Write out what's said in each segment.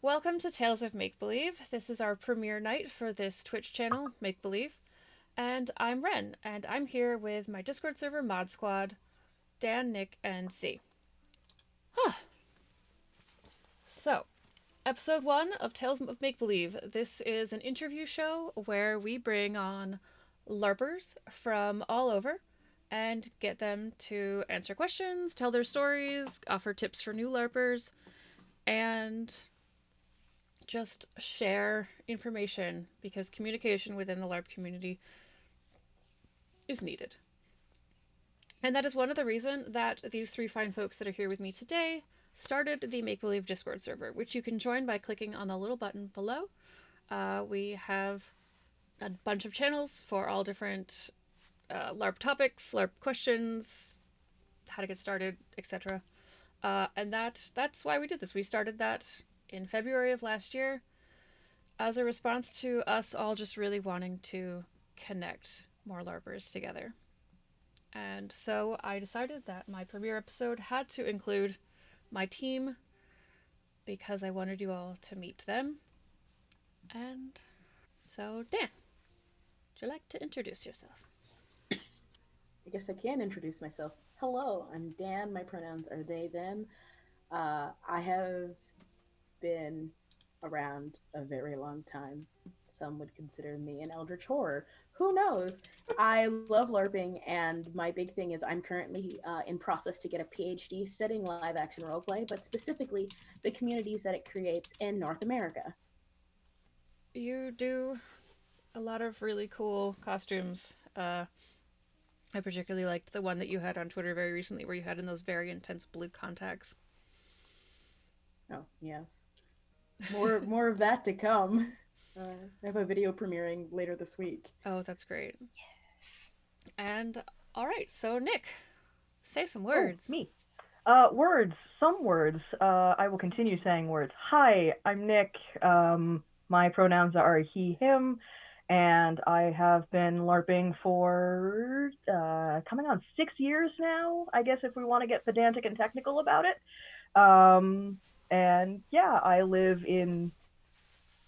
Welcome to Tales of Make Believe. This is our premiere night for this Twitch channel, Make Believe. And I'm Wren, and I'm here with my Discord server mod squad, Dan, Nick, and C. So, episode 1 of Tales of Make Believe. This is an interview show where we bring on LARPers from all over and get them to answer questions, tell their stories, offer tips for new LARPers, and just share information because communication within the LARP community is needed. And that is one of the reasons that these three fine folks that are here with me today started the Make Believe Discord server, which you can join by clicking on the little button below. We have a bunch of channels for all different LARP topics, LARP questions, how to get started, etc. And that's why we did this. We started that in February of last year as a response to us all just really wanting to connect more LARPers together. And so I decided that my premiere episode had to include my team because I wanted you all to meet them. And so, Dan, would you like to introduce yourself? I guess I can introduce myself. Hello, I'm Dan. My pronouns are they, them. I have been around a very long time. Some would consider me an eldritch horror. Who knows? I love LARPing, and my big thing is I'm currently in process to get a PhD studying live action roleplay, but specifically the communities that it creates in North America. You do a lot of really cool costumes. I particularly liked the one that you had on Twitter very recently where you had in those very intense blue contacts. Oh, yes. More of that to come. I have a video premiering later this week. Oh, that's great. And all right, so Nick, say some Oh, words. me. Words, some words. I will continue saying words. Hi, I'm Nick. My pronouns are he, him, and I have been LARPing for coming on 6 years now, I guess, if we want to get pedantic and technical about it. And yeah, I live in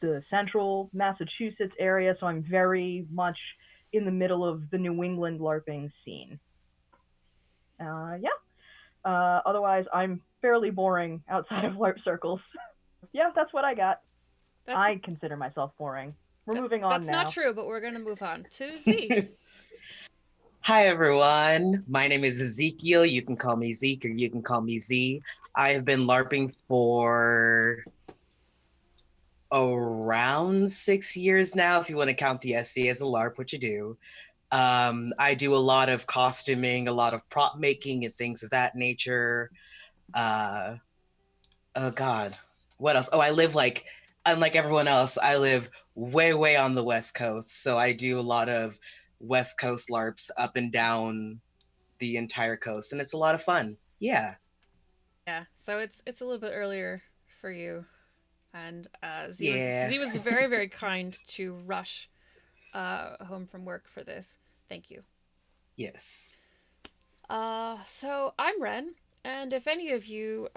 the central Massachusetts area, so I'm very much in the middle of the New England LARPing scene. Yeah. Otherwise, I'm fairly boring outside of LARP circles. Yeah, that's what I got. That's I consider myself boring. We're moving on that's not now. true, but we're gonna move on to Z. Hi, everyone. My name is Ezekiel. You can call me Zeke or you can call me Z. I have been LARPing for around 6 years now, if you want to count the SC as a LARP, which you do. I do a lot of costuming, a lot of prop making, and things of that nature. Uh, oh, God. What else? Oh, unlike everyone else, I live way, way on the West Coast. So I do a lot of West Coast LARPs up and down the entire coast, and it's a lot of fun. Yeah. Yeah, so it's a little bit earlier for you, and Yeah. Z was very very kind to rush home from work for this. Thank you. Yes. So I'm Wren, and if any of you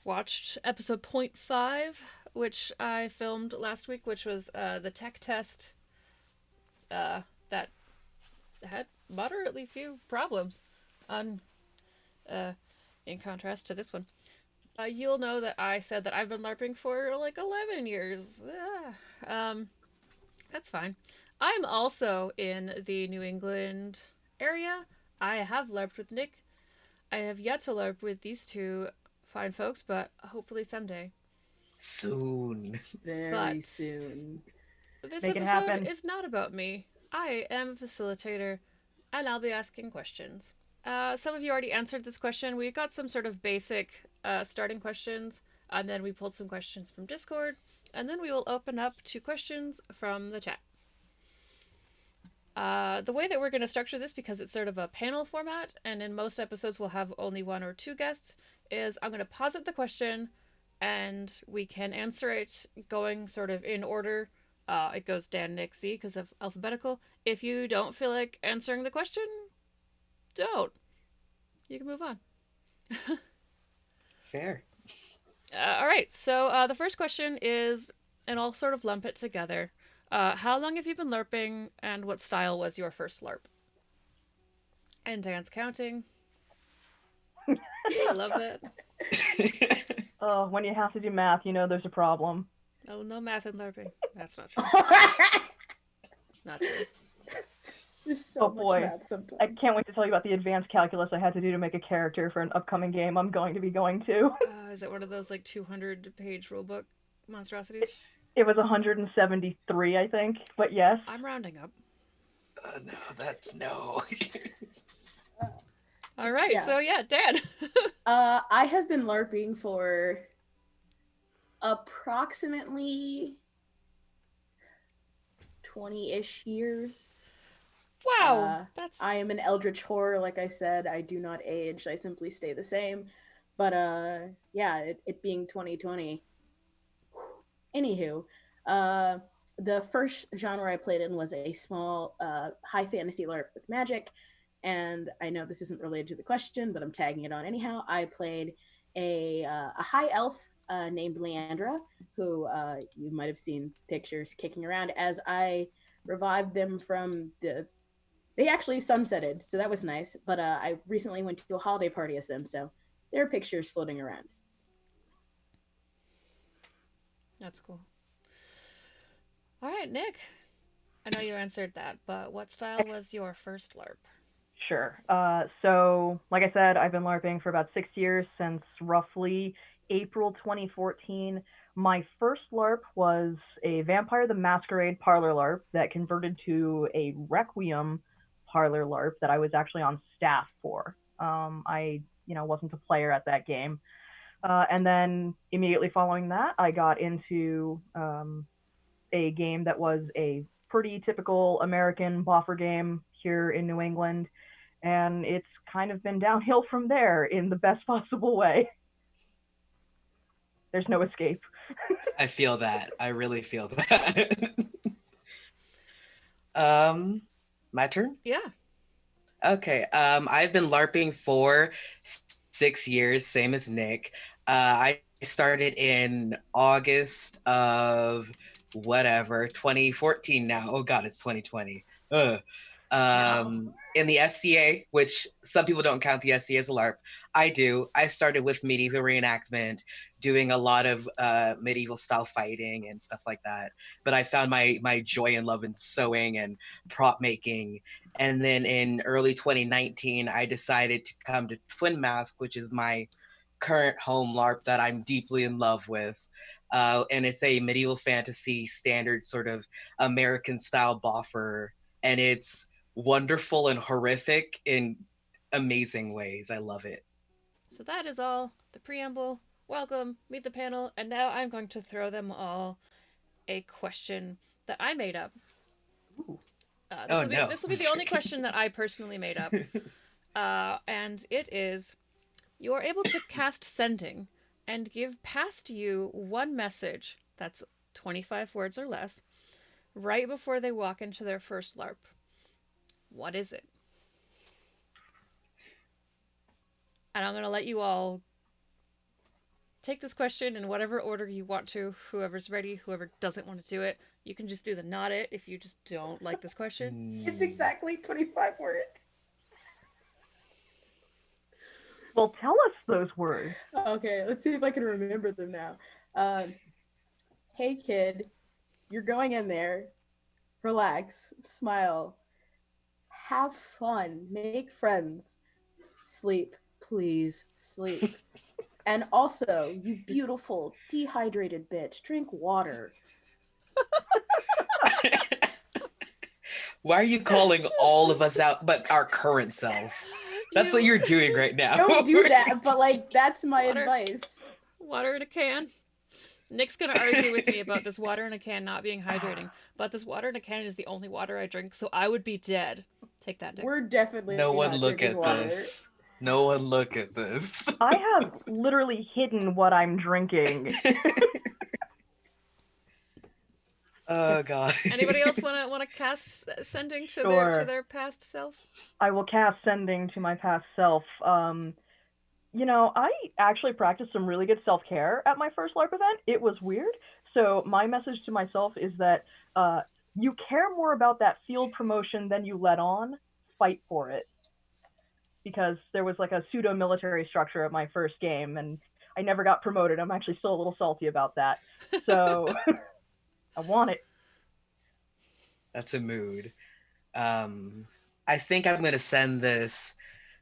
watched episode .5, which I filmed last week, which was the tech test that had moderately few problems, on in contrast to this one. You'll know that I said that I've been LARPing for like 11 years. That's fine. I'm also in the New England area. I have LARPed with Nick. I have yet to LARP with these two fine folks, but hopefully someday. Soon. Very But soon. this Make it episode happen. is not about me. I am a facilitator, and I'll be asking questions. Some of you already answered this question. We got some sort of basic starting questions, and then we pulled some questions from Discord, and then we will open up to questions from the chat. The way that we're going to structure this, because it's sort of a panel format, and in most episodes we'll have only one or two guests, is I'm going to posit the question, and we can answer it going sort of in order. It goes Dan, Nick, Z because of alphabetical. If you don't feel like answering the question, don't. You can move on. Fair. All right. So the first question is, and I'll sort of lump it together. How long have you been LARPing, and what style was your first LARP? And Dan's counting. I love that. Oh, when you have to do math, you know there's a problem. Oh, no math in LARPing. That's not true. Not true. There's so Oh much boy, math sometimes. I can't wait to tell you about the advanced calculus I had to do to make a character for an upcoming game I'm going to be going to. Is it one of those like 200-page rulebook monstrosities? It was 173, I think, but yes. I'm rounding up. No, that's no. All right, Yeah. so yeah, Dan. I have been LARPing for approximately 20-ish years. Wow, that's I am an eldritch horror, like I said. I do not age. I simply stay the same. But yeah, it being 2020. Anywho, uh, the first genre I played in was a small high fantasy LARP with magic. And I know this isn't related to the question, but I'm tagging it on anyhow. I played a high elf named Leandra, who you might have seen pictures kicking around as I revived them from the. They actually sunsetted, so that was nice. But I recently went to a holiday party as them, so there are pictures floating around. cool. All right, Nick. I know you answered that, but what style was your first LARP? Sure. So, like I said, I've been LARPing for about 6 years, since roughly April 2014. My first LARP was a Vampire the Masquerade parlor LARP that converted to a Requiem parlor LARP that I was actually on staff for. I, wasn't a player at that game. And then immediately following that, I got into a game that was a pretty typical American boffer game here in New England, and it's kind of been downhill from there in the best possible way. There's no escape. I feel that. I really feel that. um, my turn? Yeah. Okay. I've been LARPing for 6 years, same as Nick. I started in August of whatever, 2014 now. Oh God, it's 2020. Ugh. In the SCA, which some people don't count the SCA as a LARP, I do. I started with medieval reenactment, doing a lot of medieval style fighting and stuff like that. But I found my joy and love in sewing and prop making. And then in early 2019, I decided to come to Twin Mask, which is my current home LARP that I'm deeply in love with. And it's a medieval fantasy standard sort of American style boffer. And it's wonderful and horrific in amazing ways. I love it. So that is all the preamble. Welcome, meet the panel, and now I'm going to throw them all a question that I made up. Ooh. This Oh will be no. this will be the only question that I personally made up, and it is: you are able to cast sending and give past you one message that's 25 words or less right before they walk into their first LARP. What is it? And I'm going to let you all take this question in whatever order you want to. Whoever's ready, whoever doesn't want to do it, you can just do the not it if you just don't like this question. It's exactly 25 words. Well, tell us those words. Okay, let's see if I can remember them now. Hey kid, you're going in there. Relax, smile, have fun, make friends, sleep, please, sleep. And also, you beautiful, dehydrated bitch, drink water. Why are you calling all of us out but our current selves? That's what you're doing right now. Don't do that, but like, that's my Water. advice. Water in a can. Nick's gonna argue with me about this water in a can not being hydrating, but this water in a can is the only water I drink, so I would be dead. Take that, Nick. We're definitely No one not look drinking at water. this. No one look at this. I have literally hidden what I'm drinking. Oh God. Anybody else wanna cast sending to Sure. their past self? I will cast sending to my past self. I actually practiced some really good self care at my first LARP event. It was weird. So, my message to myself is that uh, you care more about that field promotion than you let on. Fight for it. Because there was like a pseudo military structure at my first game, and I never got promoted. I'm actually still a little salty about that. So, I want it. That's a mood. Um, I think I'm gonna send this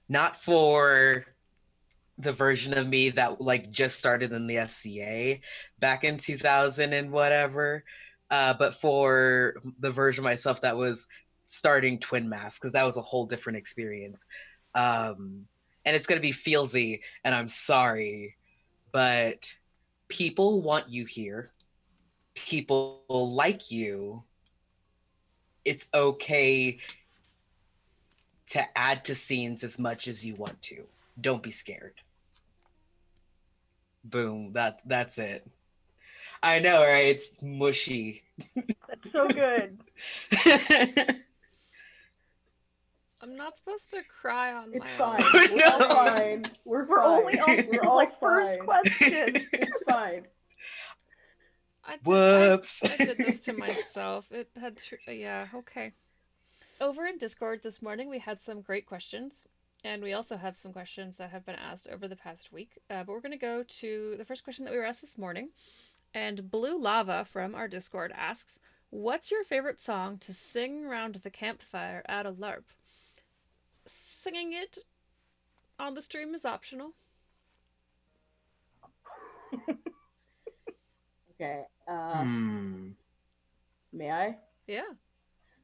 not for the version of me that like just started in the SCA back in 2000 and whatever, but for the version of myself that was starting Twin Mass because that was a whole different experience. Um, and it's gonna be feelsy, and I'm sorry, but people want you here. People like you. It's okay to add to scenes as much as you want to. Don't be scared. Boom. That's it. I know, right? It's mushy. That's so good. I'm not supposed to cry on It's my own. fine. I'm We're all sorry. fine. We're We're fine. only on We're this all like first fine. question. It's fine. Whoops. I did this to myself. It had yeah, okay. Over in Discord this morning, we had some great questions, and we also have some questions that have been asked over the past week. But we're going to go to the first question that we were asked this morning. And Blue Lava from our Discord asks, "What's your favorite song to sing around the campfire at a LARP?" Singing it on the stream is optional. Okay. Hmm. May I? Yeah.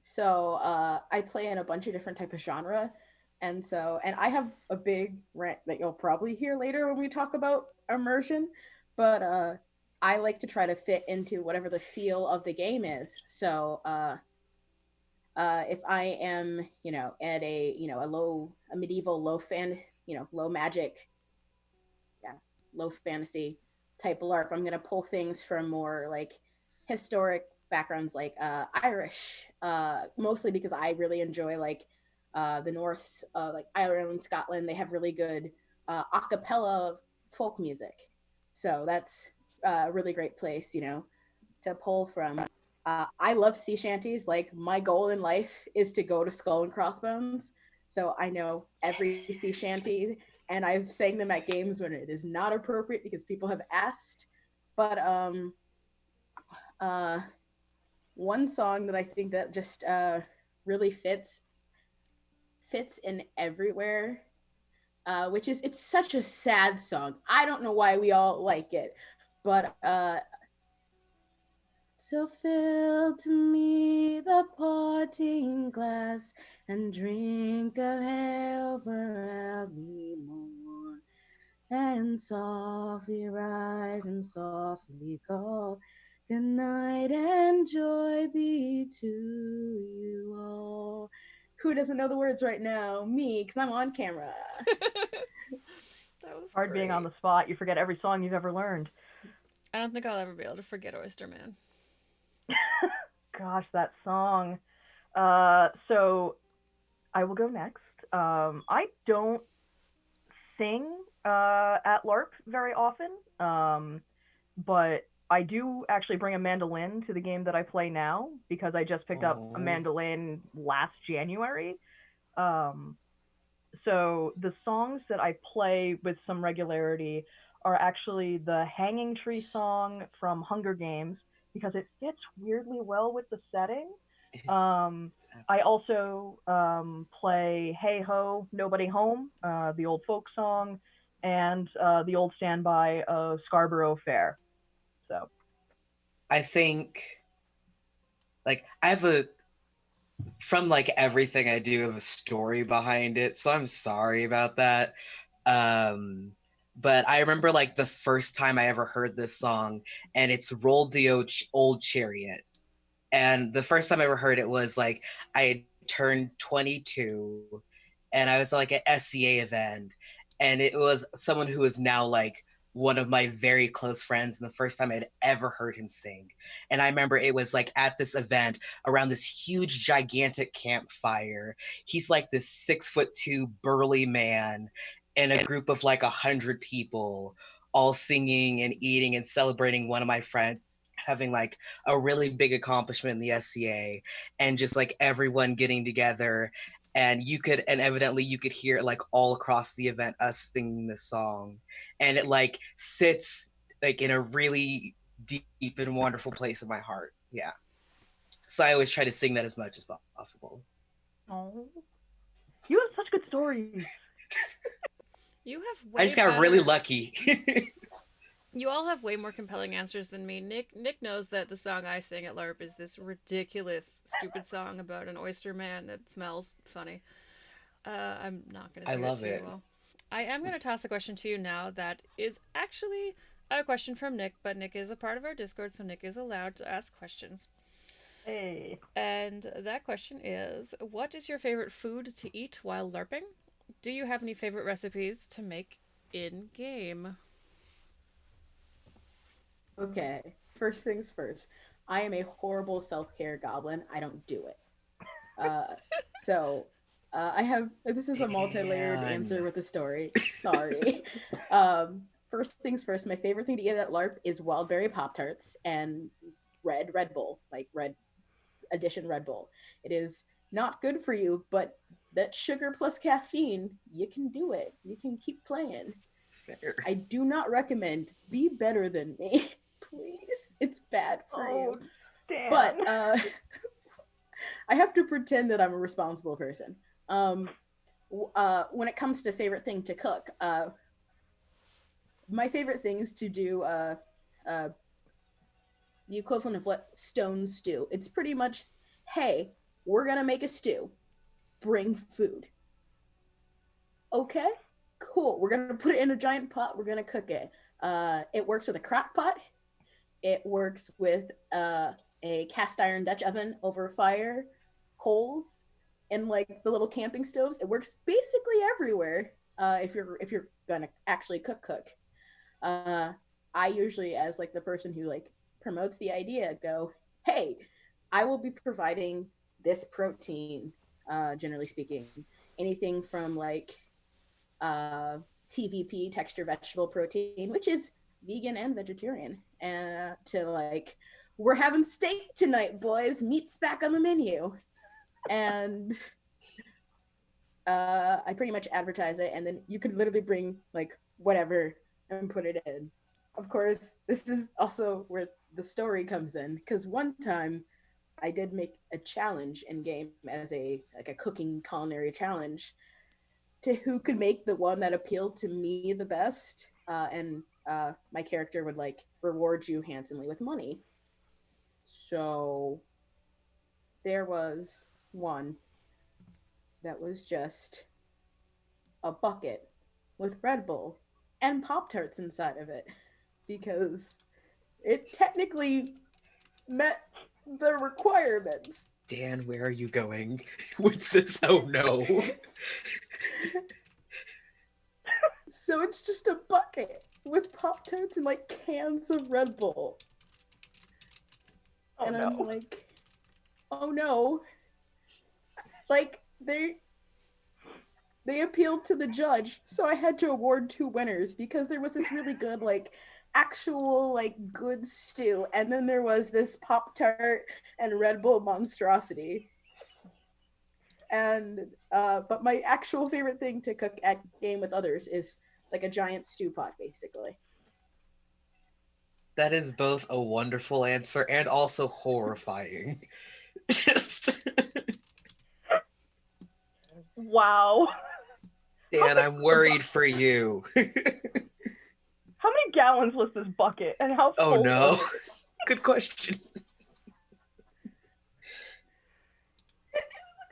So I play in a bunch of different type of genre, and I have a big rant that you'll probably hear later when we talk about immersion, but I like to try to fit into whatever the feel of the game is. So if I am, at a medieval low magic, yeah, low fantasy type LARP, I'm gonna pull things from more like historic backgrounds, like Irish, mostly because I really enjoy like the North, like Ireland, Scotland. They have really good a cappella folk music, so that's a really great place, to pull from. I love sea shanties. Like my goal in life is to go to Skull and Crossbones. So I know every sea Yes. shanty, and I've sang them at games when it is not appropriate because people have asked. But uh, one song that I think that just really fits in everywhere, which is, it's such a sad song. I don't know why we all like it, but so fill to me the parting glass and drink of health forevermore. And softly rise and softly call. Good night and joy be to you all. Who doesn't know the words right now? Me, because I'm on camera. That was Hard being on great. the spot. You forget every song you've ever learned. I don't think I'll ever be able to forget Oyster Man. Gosh, that song. So I will go next. I don't sing at LARP very often, but I do actually bring a mandolin to the game that I play now because I just picked up a Oh. mandolin last January. Um, so the songs that I play with some regularity are actually the Hanging Tree song from Hunger Games because it fits weirdly well with the setting. Um, I Absolutely. also play Hey Ho, Nobody Home, the old folk song, and the old standby of Scarborough Fair. So I think like I have a from like everything I do have a story behind it, so I'm sorry about that. Um but I remember like the first time I ever heard this song, and it's Rolled the Old Chariot. And the first time I ever heard it was like I had turned 22, and I was like at SCA event, and it was someone who is now like one of my very close friends, and the first time I'd ever heard him sing. And I remember it was like at this event around this huge gigantic campfire. He's like this 6'2" burly man, and a group of like 100 people all singing and eating and celebrating one of my friends having like a really big accomplishment in the SCA, and just like everyone getting together, and evidently you could hear like all across the event us singing this song, and it like sits like in a really deep and wonderful place in my heart. Yeah. So I always try to sing that as much as possible. Oh, you have such good stories. You have I way just got really better. lucky. You all have way more compelling answers than me. Nick knows that the song I sing at LARP is this ridiculous, stupid song about an oyster man that smells funny. I'm not going to I do it love too it. well. I am going to toss a question to you now that is actually a question from Nick, but Nick is a part of our Discord, so Nick is allowed to ask questions. Hey. And that question is, what is your favorite food to eat while LARPing? Do you have any favorite recipes to make in game? Okay, first things first. I am a horrible self care goblin. I don't do it. Uh, so I have this is a multi layered answer Dan. with a story. Sorry. First things first. My favorite thing to eat at LARP is wild berry pop tarts and Red Bull, like Red Edition Red Bull. It is not good for you, but that sugar plus caffeine, you can do it. You can keep playing. Fair. I do not recommend be better than me. Please. It's bad for Oh, you. Dan. But I have to pretend that I'm a responsible person. Um, when it comes to favorite thing to cook, my favorite thing is to do uh, the equivalent of what stone stew. It's pretty much, hey, we're gonna make a stew. Bring food. Okay, cool. We're gonna put it in a giant pot. We're gonna cook it. It works with a crock pot. It works with a cast iron Dutch oven over fire, coals, and like the little camping stoves. It works basically everywhere. If you're gonna actually cook. Uh, I usually, as like the person who like promotes the idea, go, hey, I will be providing this protein. Generally speaking, anything from like uh, TVP, texture vegetable protein, which is vegan and vegetarian, to like, we're having steak tonight, boys. Meat's back on the menu. And I pretty much advertise it, and then you can literally bring like whatever and put it in. Of course, this is also where the story comes in, because one time I did make a challenge in game as a like a cooking culinary challenge to who could make the one that appealed to me the best, and my character would like reward you handsomely with money. So there was one that was just a bucket with Red Bull and Pop Tarts inside of it because it technically met the requirements. Dan, where are you going with this? Oh no. So it's just a bucket with Pop Tarts and like cans of Red Bull. Oh And no. I'm like, oh no. Like they appealed to the judge, so I had to award two winners because there was this really good like actual like good stew, and then there was this Pop Tart and Red Bull monstrosity. And but my actual favorite thing to cook at game with others is like a giant stew pot, basically. That is both a wonderful answer and also horrifying. Just Wow. Dan, I'm worried for you. How many gallons was this bucket, and how Oh full no. was it? Good question. A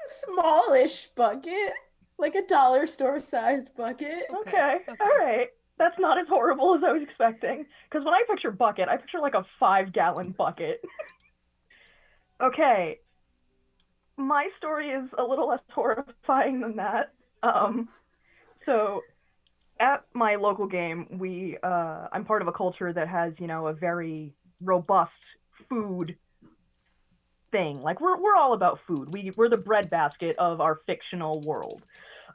smallish bucket, like a dollar store sized bucket. Okay. All right. That's not as horrible as I was expecting. Because when I picture bucket, I picture like a 5-gallon bucket. Okay. My story is a little less horrifying than that. So at my local game, I'm part of a culture that has, a very robust food thing. Like we're all about food. We're the breadbasket of our fictional world.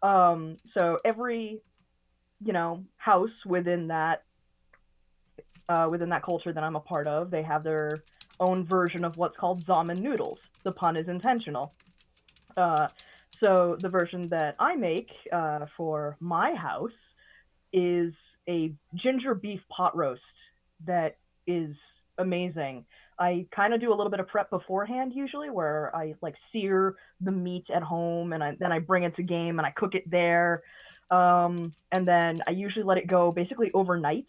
So every house within that culture that I'm a part of. They have their own version of what's called ramen noodles. The pun is intentional. Uh, so the version that I make for my house is a ginger beef pot roast that is amazing. I kind of do a little bit of prep beforehand usually, where I like sear the meat at home and then I bring it to game and I cook it there. And then I usually let it go basically overnight,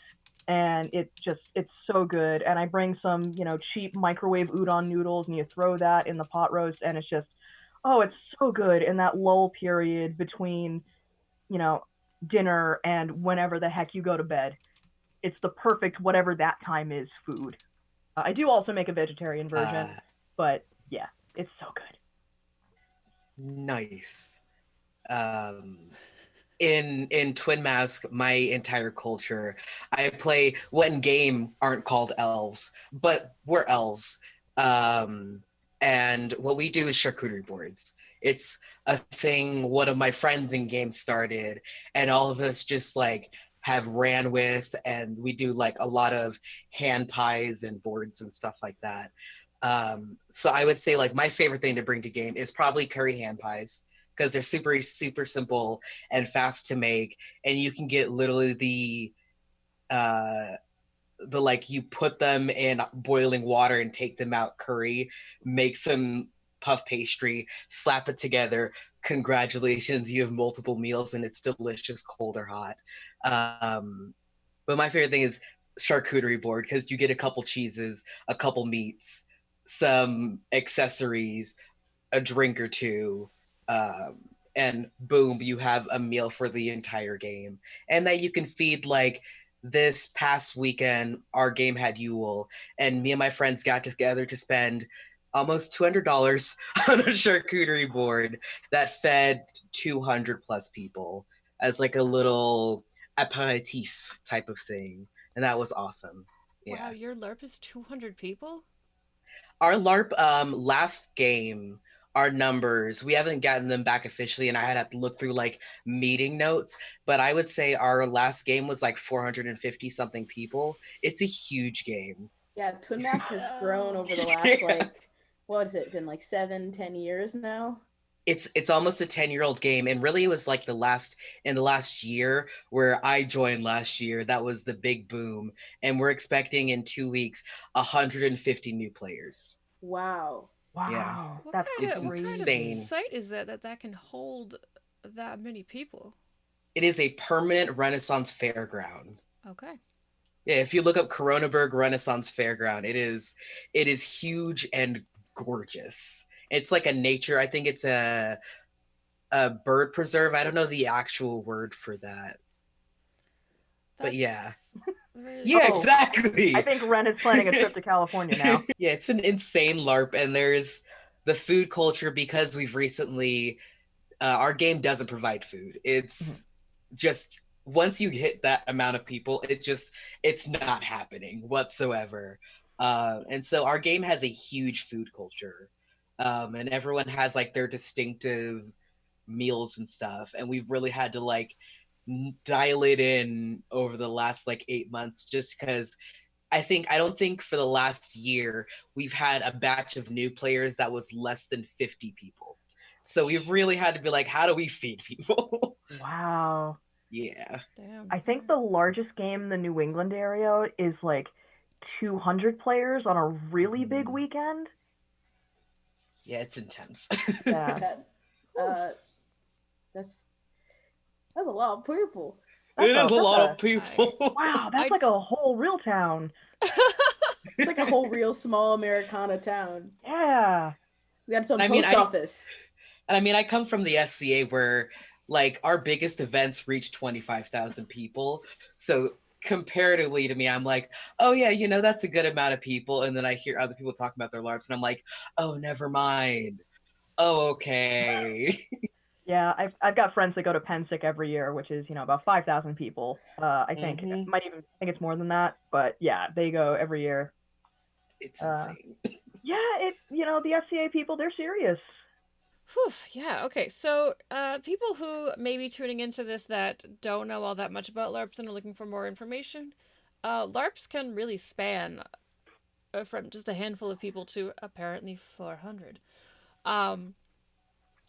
and it's so good. And I bring some cheap microwave udon noodles, and you throw that in the pot roast, and it's just it's so good in that lull period between you know dinner and whenever the heck you go to bed. It's the perfect whatever that time is food. I do also make a vegetarian version, Uh, but yeah, it's so good. nice. Um, in Twin Mask, my entire culture, I play what in game aren't called elves, but we're elves. Um, and what we do is charcuterie boards. It's a thing one of my friends in game started, and all of us just like have ran with, and we do like a lot of hand pies and boards and stuff like that. So I would say like my favorite thing to bring to game is probably curry hand pies because they're super super simple and fast to make, and you can get literally uh the like you put them in boiling water and take them out curry, make some puff pastry, slap it together. Congratulations, you have multiple meals and it's delicious, cold or hot. Um, but my favorite thing is charcuterie board because you get a couple cheeses, a couple meats, some accessories, a drink or two, and boom, you have a meal for the entire game. And that you can feed like this past weekend, our game had Yule, and me and my friends got together to spend almost $200 on a charcuterie board that fed 200 plus people as like a little aperitif type of thing. And that was awesome. Wow, Yeah. your LARP is 200 people? Our LARP last game, our numbers, we haven't gotten them back officially, and I had to look through like meeting notes, but I would say our last game was like 450 something people. It's a huge game. Yeah, Twin Mass has grown Oh. over the last Yeah. like what has it been like 7, 10 years now? It's almost a 10-year-old game, and really it was like the last year where I joined last year, that was the big boom, and we're expecting in 2 weeks 150 new players. Wow. Yeah, Wow, What that's kind it's of what kind of crazy. insane. site is that can hold that many people? It is a permanent Renaissance fairground. Okay. Yeah, if you look up Coronaburg Renaissance Fairground, it is huge and gorgeous. It's like a nature. I think it's a bird preserve. I don't know the actual word for that, but yeah, That's very yeah, Oh, I exactly. think Ren is planning a trip to California now. Yeah, it's an insane LARP, and there's the food culture because we've recently our game doesn't provide food. Mhm. It's just once you hit that amount of people, it's not happening whatsoever. And so our game has a huge food culture, and everyone has like their distinctive meals and stuff. And we've really had to like dial it in over the last like 8 months, just because I don't think for the last year we've had a batch of new players that was less than 50 people. So we've really had to be like, how do we feed people? Wow. Yeah. damn. I think the largest game in the New England area is like 200 players on a really big Mhm. weekend. Yeah, it's intense. Yeah, That Whew. uh that's that's a lot of people. that's It is a a that's lot a of I people. wow. That's I like a whole real town. It's like a whole real small Americana town. Yeah. It's got its own I mean, post I office. I come from the SCA where like our biggest events reach 25,000 people. So comparatively to me, I'm like, oh yeah, that's a good amount of people. And then I hear other people talking about their LARPs, and I'm like, oh, never mind. Oh, okay. Yeah, I've got friends that go to Pensick every year, which is about 5,000 people. I think Hmm. might even think it's more than that, but yeah, they go every year. It's Uh, insane. yeah, the SCA people, they're serious. Whew, yeah, okay. So, people who may be tuning into this that don't know all that much about LARPs and are looking for more information, LARPs can really span from just a handful of people to apparently 400. Um,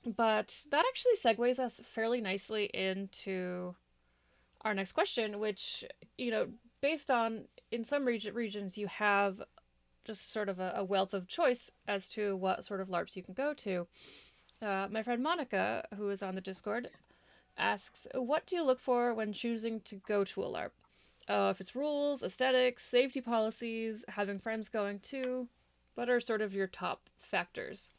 but that actually segues us fairly nicely into our next question, which, you know, based on in some regions, you have just sort of a wealth of choice as to what sort of LARPs you can go to. My friend Monica, who is on the Discord, asks, "What do you look for when choosing to go to a LARP? If it's rules, aesthetics, safety policies, having friends going too, what are sort of your top factors?"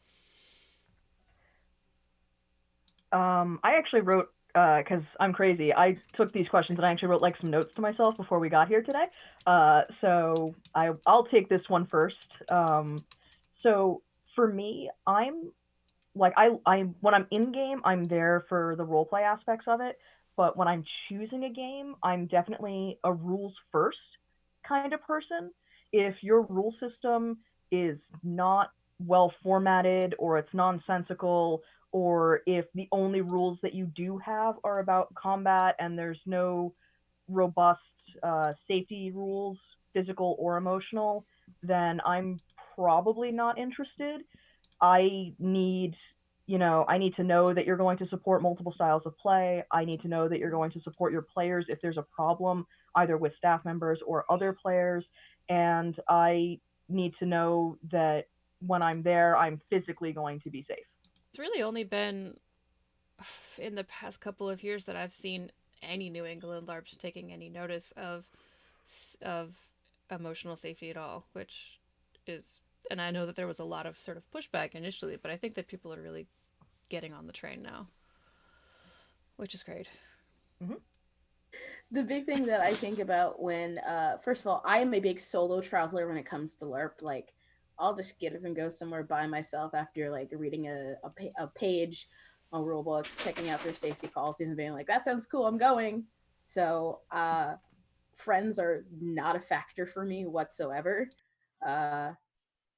I actually wrote because I'm crazy. I took these questions and I actually wrote like some notes to myself before we got here today. So I'll take this one first. So for me, I'm like I when I'm in game, I'm there for the role play aspects of it. But when I'm choosing a game, I'm definitely a rules first kind of person. If your rule system is not well formatted or it's nonsensical, or if the only rules that you do have are about combat and there's no robust safety rules, physical or emotional, then I'm probably not interested. I need, I need to know that you're going to support multiple styles of play. I need to know that you're going to support your players if there's a problem, either with staff members or other players. And I need to know that when I'm there, I'm physically going to be safe. It's really only been in the past couple of years that I've seen any New England LARPs taking any notice of emotional safety at all, which is, and I know that there was a lot of sort of pushback initially, but I think that people are really getting on the train now, which is great. Mm-hmm. The big thing that I think about when, first of all, I am a big solo traveler when it comes to LARP. Like, I'll just get up and go somewhere by myself after like reading a page, a rule book, checking out their safety policies, and being like, "That sounds cool. I'm going." So, friends are not a factor for me whatsoever. Uh,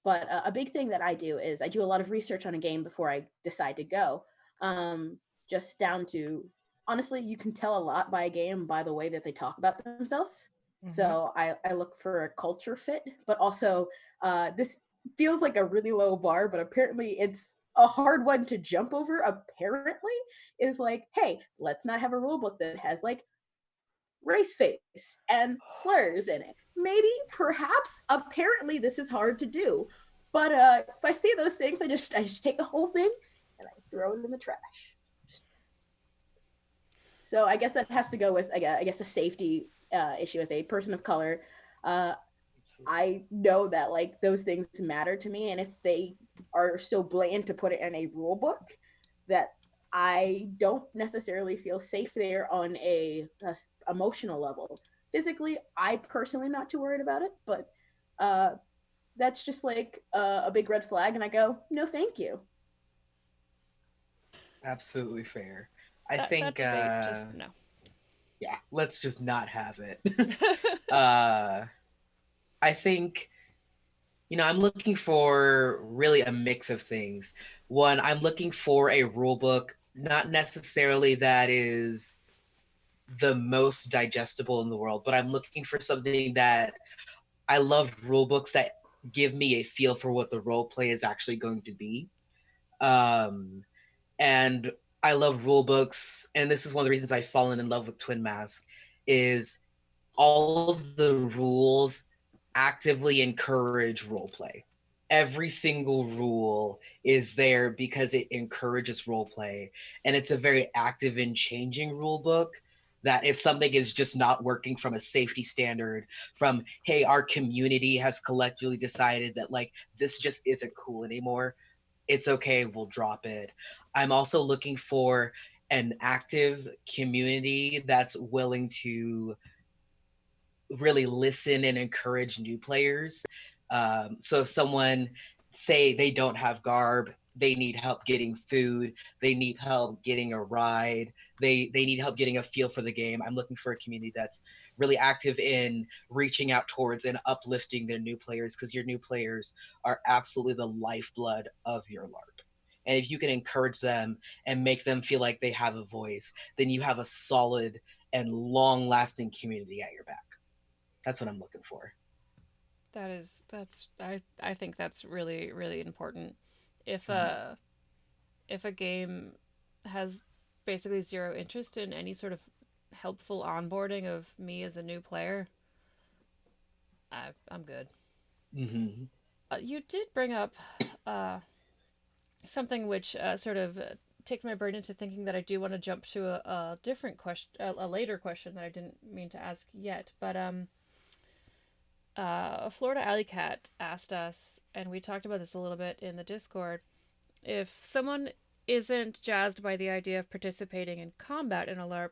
but a big thing that I do is I do a lot of research on a game before I decide to go. Um, just down to honestly, you can tell a lot by a game by the way that they talk about themselves. Mm-hmm. So I look for a culture fit, but also this feels like a really low bar, but apparently it's a hard one to jump over. Apparently, is like, hey, let's not have a rule book that has like race face and slurs in it. Maybe, perhaps, apparently this is hard to do. But if I see those things, I just take the whole thing and I throw it in the trash. So I guess that has to go with I guess a safety issue as a person of color. Uh, I know that like those things matter to me, and if they are so blatant to put it in a rule book, that I don't necessarily feel safe there on a emotional level. Physically, I personally am not too worried about it, but uh, that's just like a big red flag, and I go, no, thank you. Absolutely fair. I That think, debate, just no. yeah, let's just not have it. uh, I think, I'm looking for really a mix of things. One, I'm looking for a rule book, not necessarily that is the most digestible in the world, but I'm looking for something that I love rule books that give me a feel for what the role play is actually going to be. Um, and I love rule books, and this is one of the reasons I've fallen in love with Twin Mask, is all of the rules actively encourage role play. Every single rule is there because it encourages role play, and it's a very active and changing rule book. That if something is just not working from a safety standard, from hey, our community has collectively decided that like this just isn't cool anymore, it's okay, we'll drop it. I'm also looking for an active community that's willing to really listen and encourage new players. So if someone say they don't have garb, they need help getting food, they need help getting a ride, they need help getting a feel for the game. I'm looking for a community that's really active in reaching out towards and uplifting their new players, because your new players are absolutely the lifeblood of your LARP. And if you can encourage them and make them feel like they have a voice, then you have a solid and long lasting community at your back. That's what I'm looking for. I think that's really really important. If Mhm. if a game has basically zero interest in any sort of helpful onboarding of me as a new player, I'm good. Mhm. You did bring up uh, something which sort of ticked my brain into thinking that I do want to jump to a different question, a later question that I didn't mean to ask yet. But a Florida Alley Cat asked us, and we talked about this a little bit in the Discord. If someone isn't jazzed by the idea of participating in combat in a LARP,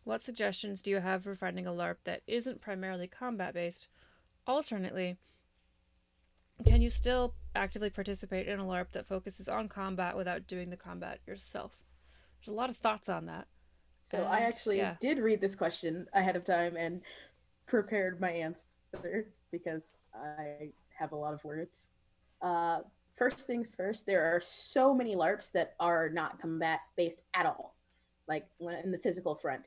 what suggestions do you have for finding a LARP that isn't primarily combat based? Alternately, can you still actively participate in a LARP that focuses on combat without doing the combat yourself? There's a lot of thoughts on that. So I And actually yeah. did read this question ahead of time and prepared my answer because I have a lot of words. Uh, First things first, there are so many LARPs that are not combat based at all, like when in the physical front.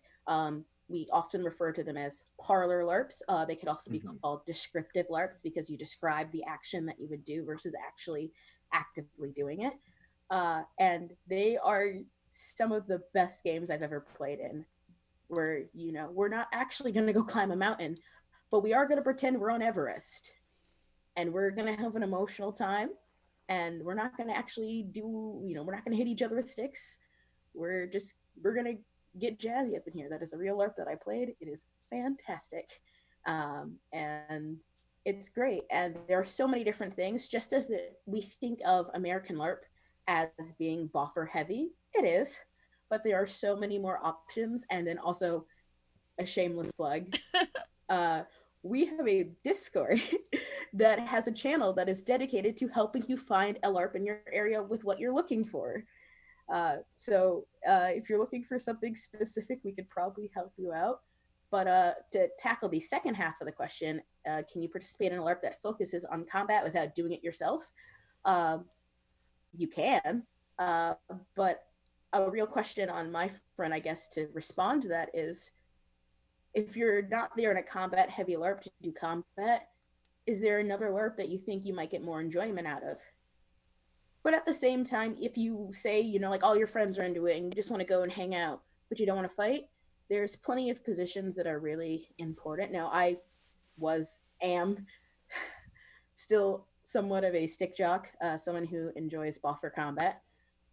We often refer to them as parlor LARPs. They could also be Mhm. called descriptive LARPs because you describe the action that you would do versus actually actively doing it. And they are some of the best games I've ever played in, where we're not actually going to go climb a mountain, but we are going to pretend we're on Everest, and we're going to have an emotional time, and we're not going to actually do, we're not going to hit each other with sticks. We're going to get jazzy up in here. That is a real LARP that I played. It is fantastic. And it's great. And there are so many different things. Just as we think of American LARP as being buffer heavy, it is, but there are so many more options. And then also, a shameless plug, uh, we have a Discord that has a channel that is dedicated to helping you find a LARP in your area with what you're looking for. If you're looking for something specific, we could probably help you out. But to tackle the second half of the question, can you participate in a LARP that focuses on combat without doing it yourself? Um, you can, but a real question on my front, I guess, to respond to that is, if you're not there in a combat heavy LARP to do combat, is there another LARP that you think you might get more enjoyment out of? But at the same time, if you say, like all your friends are into it and you just want to go and hang out, but you don't want to fight, there's plenty of positions that are really important. Now, am still somewhat of a stick jock, someone who enjoys buffer combat.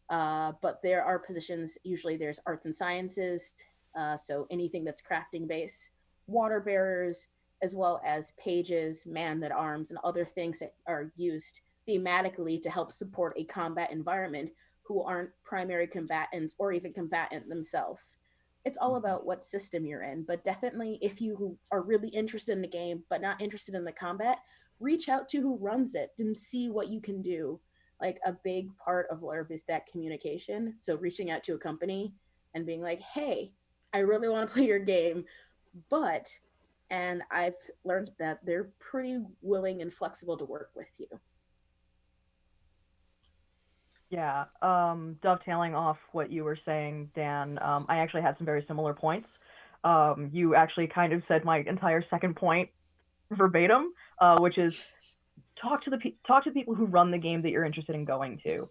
But there are positions, usually there's arts and sciences, so anything that's crafting based, water bearers, as well as pages, man at arms, and other things that are used thematically to help support a combat environment who aren't primary combatants or even combatant themselves. It's all Mhm. about what system you're in, but definitely if you are really interested in the game but not interested in the combat, reach out to who runs it and see what you can do. Like, a big part of LARP is that communication. So reaching out to a company and being like, hey, I really want to play your game, but, and I've learned that they're pretty willing and flexible to work with you. Yeah, dovetailing off what you were saying, Dan, I actually had some very similar points. You actually kind of said my entire second point verbatim, which is talk to people who run the game that you're interested in going to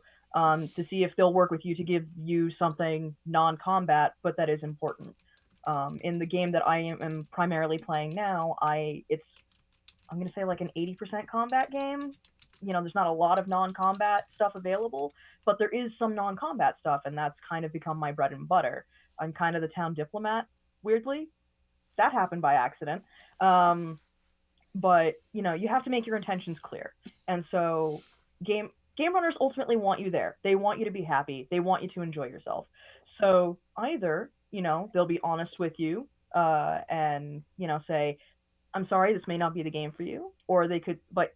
see if they'll work with you to give you something non-combat, but that is important. In the game that I am primarily playing now, I'm going to say like an 80% combat game. There's not a lot of non-combat stuff available, but there is some non-combat stuff, and that's kind of become my bread and butter. I'm kind of the town diplomat, weirdly. That happened by accident. Um, but you have to make your intentions clear. And so game runners ultimately want you there. They want you to be happy. They want you to enjoy yourself. So either they'll be honest with you and say, I'm sorry, this may not be the game for you. Or they could, but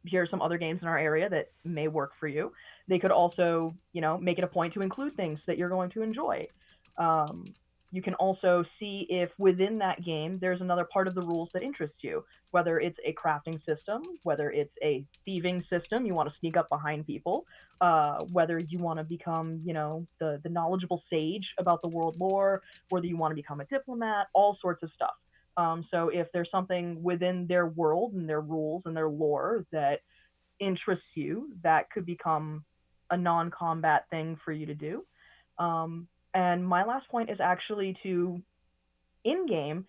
here are some other games in our area that may work for you. They could also make it a point to include things that you're going to enjoy. um, You can also see if within that game there's another part of the rules that interests you, whether it's a crafting system, whether it's a thieving system, you want to sneak up behind people, whether you want to become, the knowledgeable sage about the world lore, whether you want to become a diplomat, all sorts of stuff. So if there's something within their world and their rules and their lore that interests you, that could become a non-combat thing for you to do. And my last point is actually to in game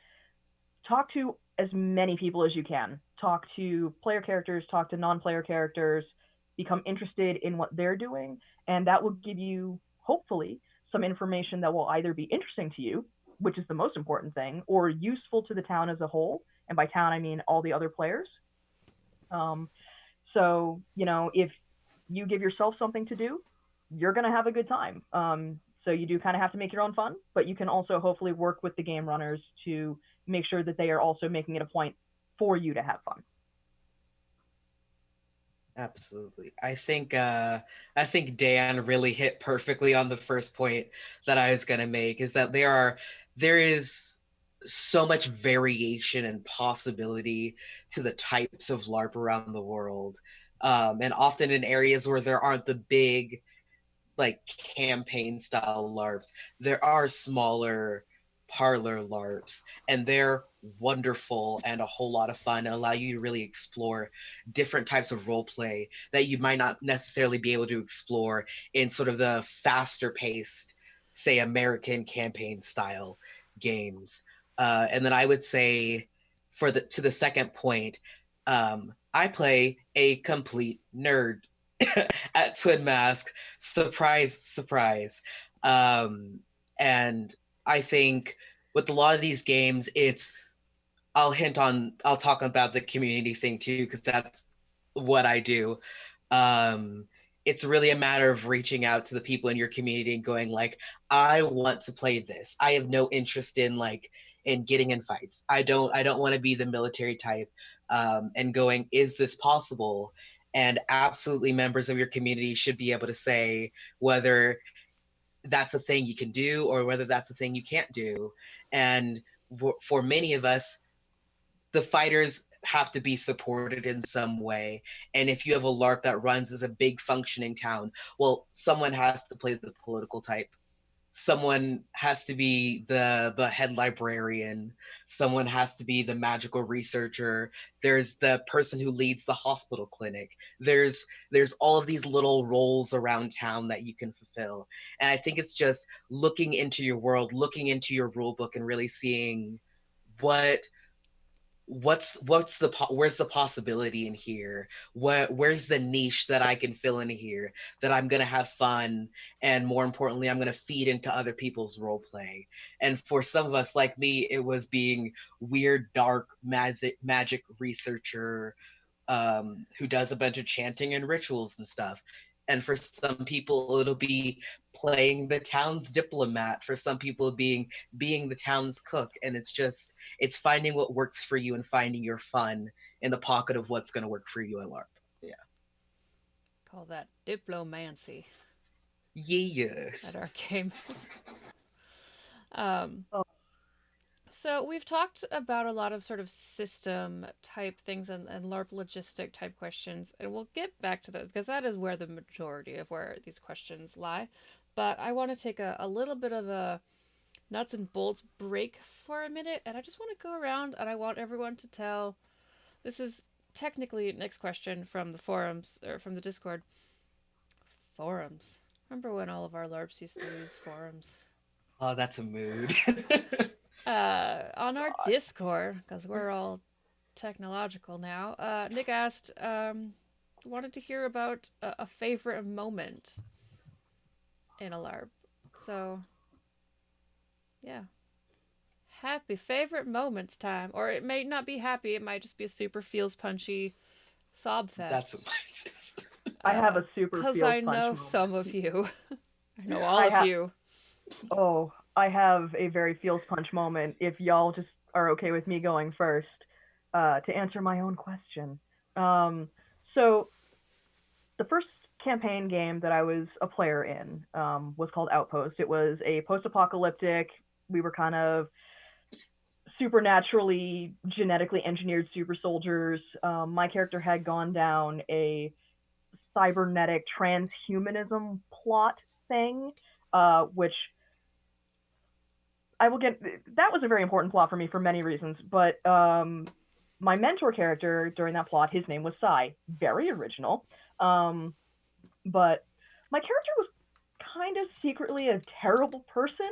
talk to as many people as you can. Talk to player characters, talk to non-player characters, become interested in what they're doing, and that will give you hopefully some information that will either be interesting to you, which is the most important thing, or useful to the town as a whole. And by town, I mean all the other players. Um, so, if you give yourself something to do, you're going to have a good time. So you do kind of have to make your own fun, but you can also hopefully work with the game runners to make sure that they are also making it a point for you to have fun. Absolutely. I think Dan really hit perfectly on the first point that I was gonna make, is that there is so much variation and possibility to the types of LARP around the world. And often in areas where there aren't the big like campaign style LARPs. There are smaller parlor LARPs, and they're wonderful and a whole lot of fun and allow you to really explore different types of role play that you might not necessarily be able to explore in sort of the faster paced, say, American campaign style games. And then I would say for the second point, I play a complete nerd at Twin Mask. Surprise, surprise. Um, and I think with a lot of these games, I'll talk about the community thing too, because that's what I do. Um, it's really a matter of reaching out to the people in your community and going like, I want to play this. I have no interest in getting in fights. I don't want to be the military type. And going, is this possible? And absolutely, members of your community should be able to say whether that's a thing you can do or whether that's a thing you can't do. And for many of us, the fighters have to be supported in some way. And if you have a LARP that runs as a big functioning town, well, someone has to play the political type. Someone has to be the head librarian. Someone has to be the magical researcher. There's the person who leads the hospital clinic. There's all of these little roles around town that you can fulfill. And I think it's just looking into your world, looking into your rule book, and really seeing what what's the where's the possibility in here, where's the niche that I can fill in here, that I'm going to have fun, and more importantly I'm going to feed into other people's role play. And for some of us like me, it was being weird dark magic researcher, who does a bunch of chanting and rituals and stuff. And for some people, it'll be playing the town's diplomat. For some people, being the town's cook. And it's finding what works for you and finding your fun in the pocket of what's going to work for you in LARP. Yeah. Call that diplomancy Yeah. at our game. um, Oh, so we've talked about a lot of sort of system type things and LARP logistic type questions, and we'll get back to that because that is where the majority of where these questions lie. But I want to take a little bit of a nuts and bolts break for a minute, and I just want to go around and I want everyone to tell. This is technically next question from the forums or from the Discord. Forums. Remember when all of our LARPs used to use forums? Oh, that's a mood. On our God. Discord, because we're all technological now, Nick asked, wanted to hear about a favorite moment in a LARP. So, yeah. Happy favorite moments time. Or it may not be happy, it might just be a super feels punchy sob That's what fest. mine is. I have a super Because feels I punch know moment. some of you. I know all I of have you. I have a very feels punch moment. If y'all just are okay with me going first, to answer my own question. Um, so the first campaign game that I was a player in was called Outpost. It was a post-apocalyptic we were kind of supernaturally genetically engineered super soldiers. My character had gone down a cybernetic transhumanism plot thing, which I will get. That was a very important plot for me for many reasons, but my mentor character during that plot, his name was Sai. Very original. But my character was kind of secretly a terrible person.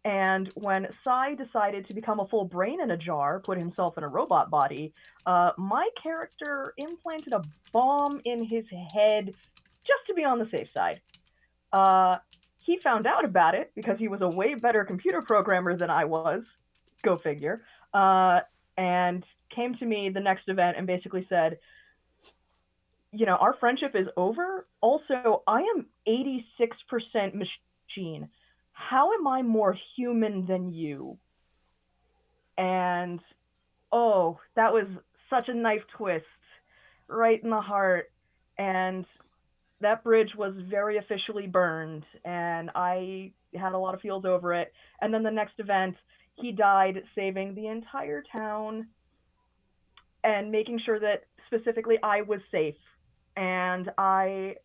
And when Sai decided to become a full brain in a jar, put himself in a robot body, my character implanted a bomb in his head just to be on the safe side. Uh, he found out about it because he was a way better computer programmer than I was. Go figure. And came to me the next event and basically said, our friendship is over. Also, I am 86% machine. How am I more human than you? And oh, that was such a knife twist right in the heart. And that bridge was very officially burned, and I had a lot of feels over it. And then the next event, he died saving the entire town and making sure that specifically I was safe. And there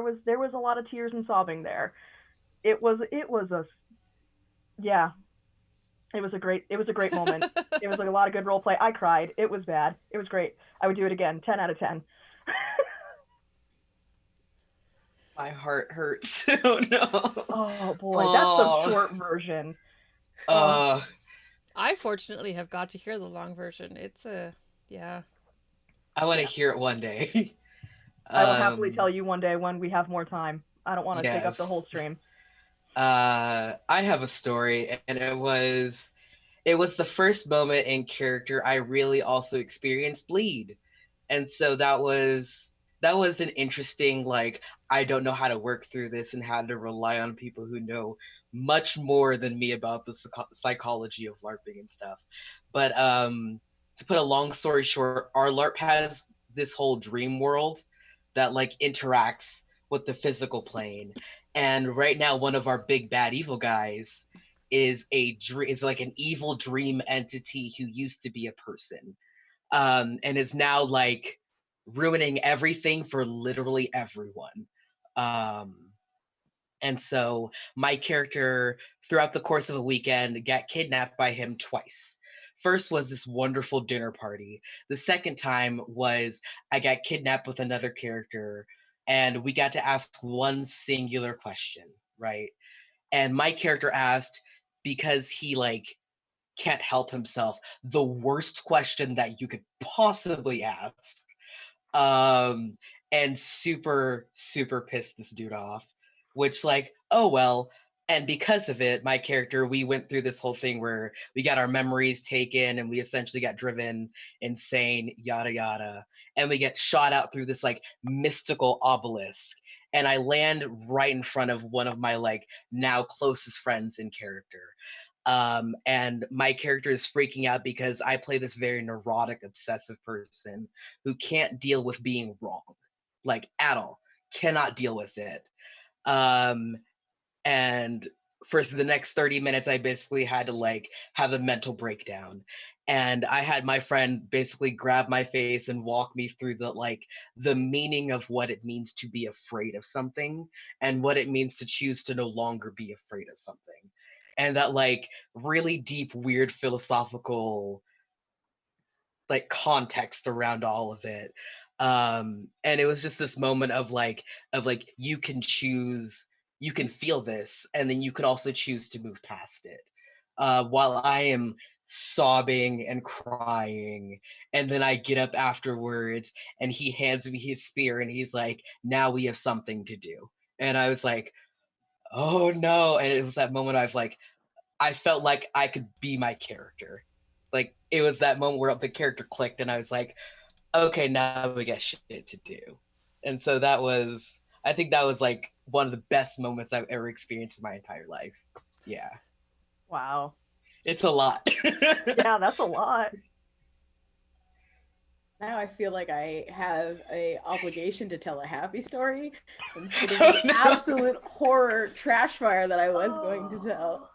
was a lot of tears and sobbing there. It was a yeah, it was a great moment. It was like a lot of good role play. I cried. It was bad. It was great. I would do it again. 10 out of 10. My heart hurts. Oh no. Oh boy, that's the Oh. short version. Oh, Uh. I fortunately have got to hear the long version. It's a yeah. I want to yeah. hear it one day. I will happily um. tell you one day when we have more time. I don't want to take up the whole Yes. stream. I have a story, and it was the first moment in character I really also experienced bleed. And so that was an interesting, like, I don't know how to work through this and how to rely on people who know much more than me about the psychology of LARPing and stuff. But to put a long story short, our LARP has this whole dream world that like interacts with the physical plane. And right now, one of our big bad evil guys is like an evil dream entity who used to be a person, and is now like ruining everything for literally everyone. Um, and so my character, throughout the course of a weekend, got kidnapped by him twice. First was this wonderful dinner party. The second time was I got kidnapped with another character, and we got to ask one singular question, right? And my character asked, because he like can't help himself, the worst question that you could possibly ask, um and super super pissed this dude off, which, like, oh well. And because of it, my character, we went through this whole thing where we got our memories taken and we essentially got driven insane, yada yada, and we get shot out through this like mystical obelisk, and I land right in front of one of my like now closest friends in character. And my character is freaking out because I play this very neurotic, obsessive person who can't deal with being wrong, like at all, cannot deal with it. Um, and for the next 30 minutes, I basically had to like have a mental breakdown. And I had my friend basically grab my face and walk me through the meaning of what it means to be afraid of something and what it means to choose to no longer be afraid of something. And that like really deep, weird philosophical like context around all of it. And it was just this moment of like you can choose, you can feel this, and then you can also choose to move past it. While I am sobbing and crying, and then I get up afterwards and he hands me his spear and he's like, now we have something to do. And I was like, oh no. And it was that moment I felt like I could be my character. Like it was that moment where the character clicked and I was like, okay, now we got shit to do. And so I think that was like one of the best moments I've ever experienced in my entire life. Yeah. Wow. It's a lot. Yeah, that's a lot. Now I feel like I have a obligation to tell a happy story instead of Oh the no. absolute horror trash fire that I was going to Oh. tell.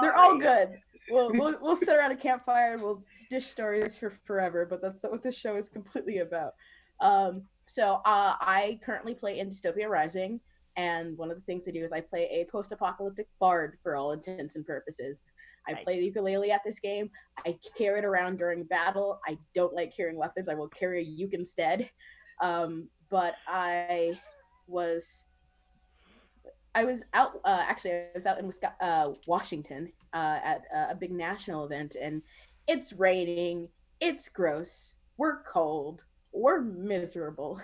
They're all good. We'll sit around a campfire and we'll dish stories for forever, but that's not what this show is completely about. I currently play in Dystopia Rising, and one of the things I do is I play a post-apocalyptic bard for all intents and purposes. I play the ukulele at this game. I carry it around during battle. I don't like carrying weapons. I will carry a uke instead. But was I was out. Actually, I was out in Washington, at a big national event, and it's raining. It's gross. We're cold. We're miserable,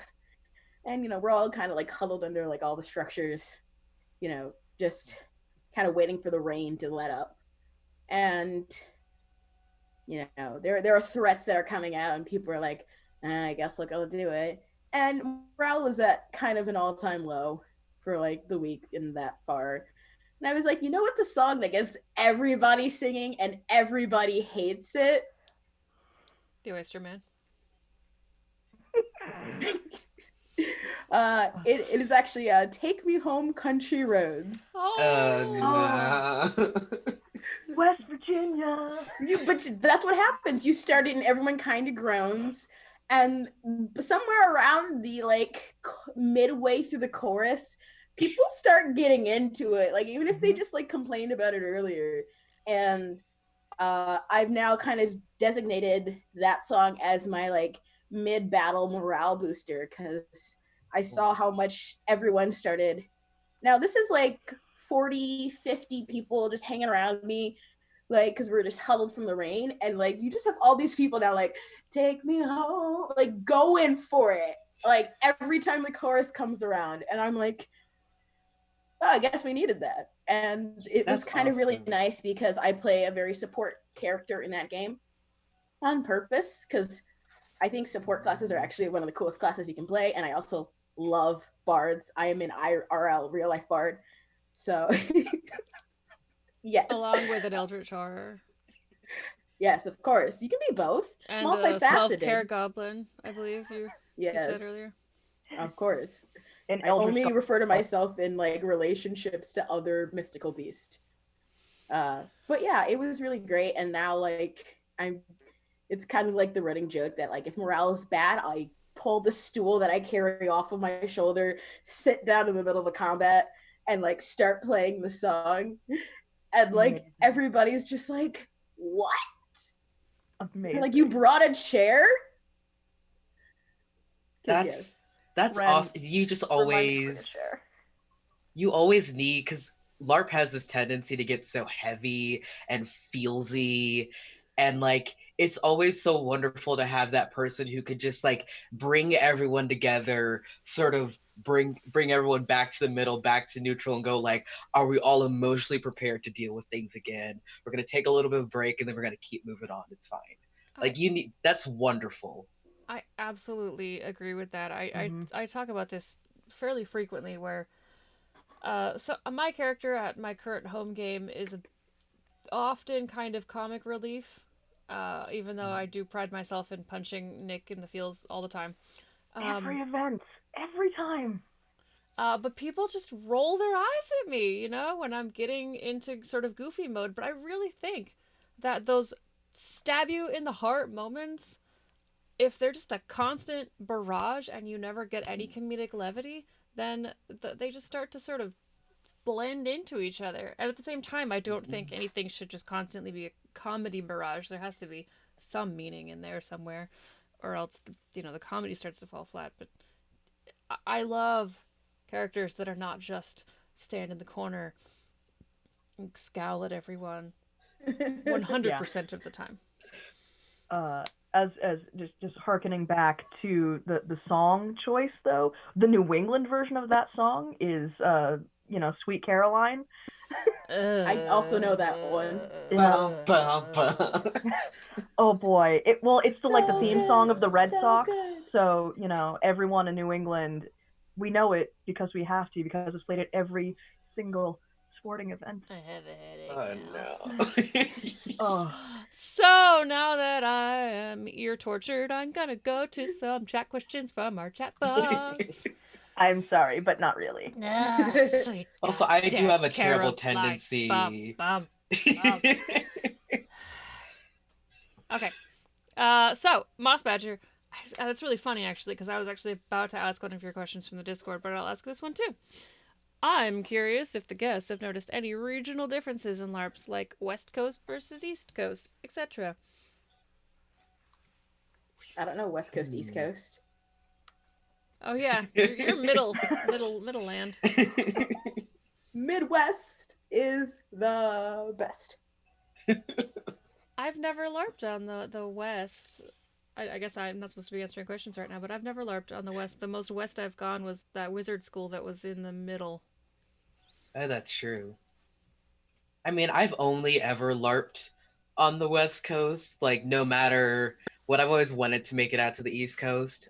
and we're all kind of like huddled under like all the structures, just kind of waiting for the rain to let up. And there are threats that are coming out, and people are like, I guess I'll go do it. And morale was at kind of an all-time low for like the week in that far. And I was like, what's a song that gets everybody singing and everybody hates it? The Oyster Man. It is actually Take Me Home Country Roads. Oh, No. West Virginia. But that's what happens. You start it and everyone kind of groans. And somewhere around the like midway through the chorus, people start getting into it. Like even if they just like complained about it earlier. And I've now kind of designated that song as my like mid-battle morale booster because I saw how much everyone started. Now this is like 40, 50 people just hanging around me, like because we're just huddled from the rain, and like you just have all these people now like take me home, like going for it, like every time the chorus comes around, and I'm like, oh, I guess we needed that. And it was kind of really nice because I play a very support character in that game on purpose because I think support classes are actually one of the coolest classes you can play, and I also love bards. I am an IRL real life bard, so yes. Along with an Eldritch Horror. Yes, of course. You can be both. And multifaceted. A self-care goblin, I believe you said earlier. Of course. And I only refer to myself in like relationships to other mystical beast. But yeah, it was really great. And now like it's kind of like the running joke that like if morale is bad, I pull the stool that I carry off of my shoulder, sit down in the middle of a combat, and like start playing the song. And like everybody's just like, what? Amazing. Like, you brought a chair? That's Wren, awesome. You just always need, because LARP has this tendency to get so heavy and feelsy, and like it's always so wonderful to have that person who could just like bring everyone together, sort of bring everyone back to the middle, back to neutral, and go like, are we all emotionally prepared to deal with things again? We're gonna take a little bit of a break and then we're gonna keep moving on. It's fine. Like that's wonderful. I absolutely agree with that. I talk about this fairly frequently where so my character at my current home game is often kind of comic relief, even though I do pride myself in punching Nick in the feels all the time. Every event, every time. But people just roll their eyes at me, when I'm getting into sort of goofy mode. But I really think that those stab you in the heart moments, if they're just a constant barrage and you never get any comedic levity, then they just start to sort of blend into each other. And at the same time, I don't think anything should just constantly be a comedy barrage. There has to be some meaning in there somewhere, or else the comedy starts to fall flat. But I love characters that are not just stand in the corner and scowl at everyone 100% of the time. As just harkening back to the song choice, though, the New England version of that song is Sweet Caroline. I also know that one. Oh boy, it's the theme song of the Red Sox. Good. So everyone in New England, we know it because we have to, because it's played at every single sporting event. I have a headache now. Oh. So now that I am ear tortured, I'm gonna go to some chat questions from our chat box. I'm sorry, but not really. Ah, sweet Also, I do goddamn have a terrible Caroline. Bum, tendency. bum, bum. Okay. So Moss Badger. That's really funny, actually, because I was actually about to ask one of your questions from the Discord, but I'll ask this one too. I'm curious if the guests have noticed any regional differences in LARPs, like West Coast versus East Coast, etc. I don't know, West Coast, East Hmm. Coast. Oh yeah, you're middle land. Midwest is the best. I've never LARPed on the West. I guess I'm not supposed to be answering questions right now, but I've never LARPed on the West. The most West I've gone was that wizard school that was in the middle. Oh, that's true. I mean, I've only ever LARPed on the West Coast. Like, no matter what, I've always wanted to make it out to the East Coast.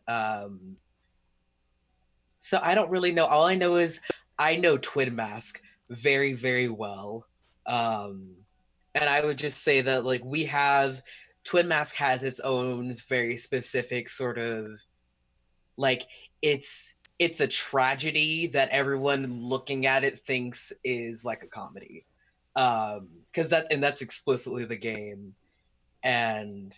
So I don't really know. All I know is I know Twin Mask very, very well. Um, and I would just say that like we have Twin Mask has its own very specific sort of like it's a tragedy that everyone looking at it thinks is like a comedy. Because that's explicitly the game. And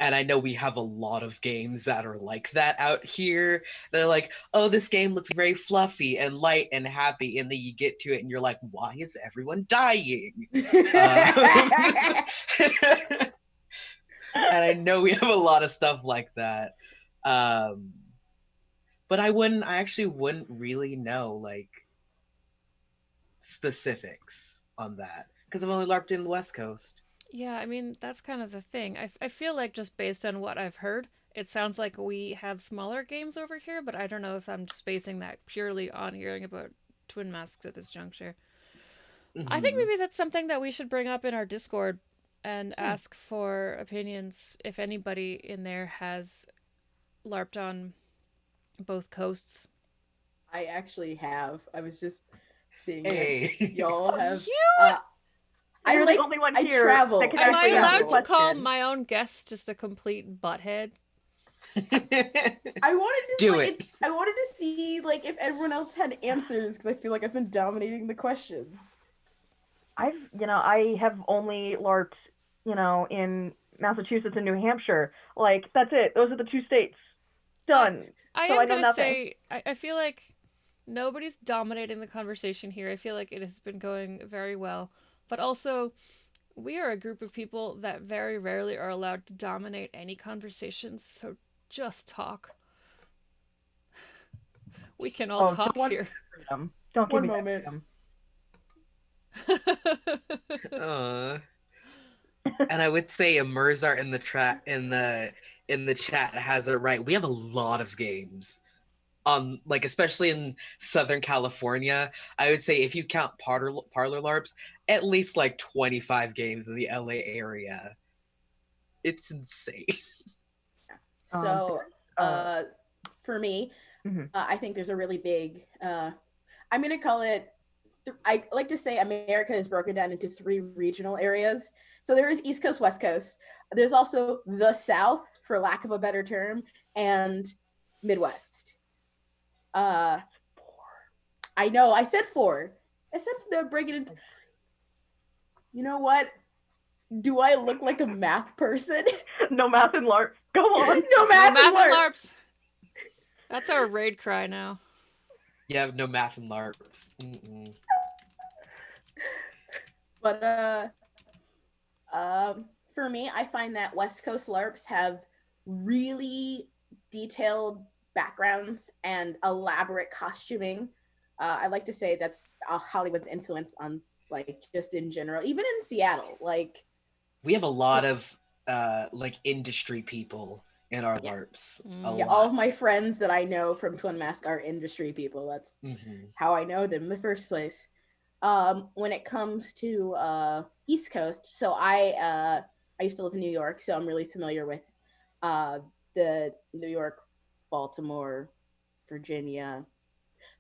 and I know we have a lot of games that are like that out here. They're like, oh, this game looks very fluffy and light and happy, and then you get to it and you're like, why is everyone dying? Um, and I know we have a lot of stuff like that. Um, but I actually wouldn't really know like specifics on that because I've only LARPed in the West Coast. Yeah, I mean, that's kind of the thing. I feel like just based on what I've heard, it sounds like we have smaller games over here, but I don't know if I'm just basing that purely on hearing about Twin Masks at this juncture. I think Mm-hmm. maybe that's something that we should bring up in our Discord and Hmm. ask for opinions if anybody in there has LARPed on both coasts. I actually have. I was just seeing if Hey. y'all have. You Uh, I You're the like. only one I here that travel. can Am I I actually answer the allowed to travel. call question. my own guest just a complete butthead? I wanted to Do like. it. I wanted to see like if everyone else had answers because I feel like I've been dominating the questions. I have only LARPed, in Massachusetts and New Hampshire. Like, that's it. Those are the two states. I Done. I So I am know gonna nothing. say I feel like nobody's dominating the conversation here. I feel like it has been going very well. But also, we are a group of people that very rarely are allowed to dominate any conversations, so just talk. We can all Oh, talk One here. freedom. Don't give one me that moment. freedom. uh, and I would say Merzar in the chat has it right. We have a lot of games. Like especially in Southern California, I would say if you count parlor LARPs, at least like 25 games in the LA area. It's insane. So, There's, uh, for me, mhm. I think there's a really big. I'm gonna call it. I like to say America is broken down into three regional areas. So there is East Coast, West Coast. There's also the South, for lack of a better term, and Midwest. Uh, I know. I said four. I said they're breaking into. You know what? Do I look like a math person? No math and LARP. Go on. No No math and math and LARP. LARPs. That's our raid cry now. You have no math and LARPs. Mm-mm. But for me, I find that West Coast LARPs have really detailed backgrounds and elaborate costuming. I like to say that's Hollywood's influence on like just in general, even in Seattle. Like, We have a lot of like industry people in our yeah, LARPs. A yeah, Mm. all lot. of my friends that I know from Twin Mask are industry people. That's Mm-hmm. how I know them in the first place. When it comes to East Coast, so I used to live in New York, so I'm really familiar with uh, the New York, Baltimore, Virginia,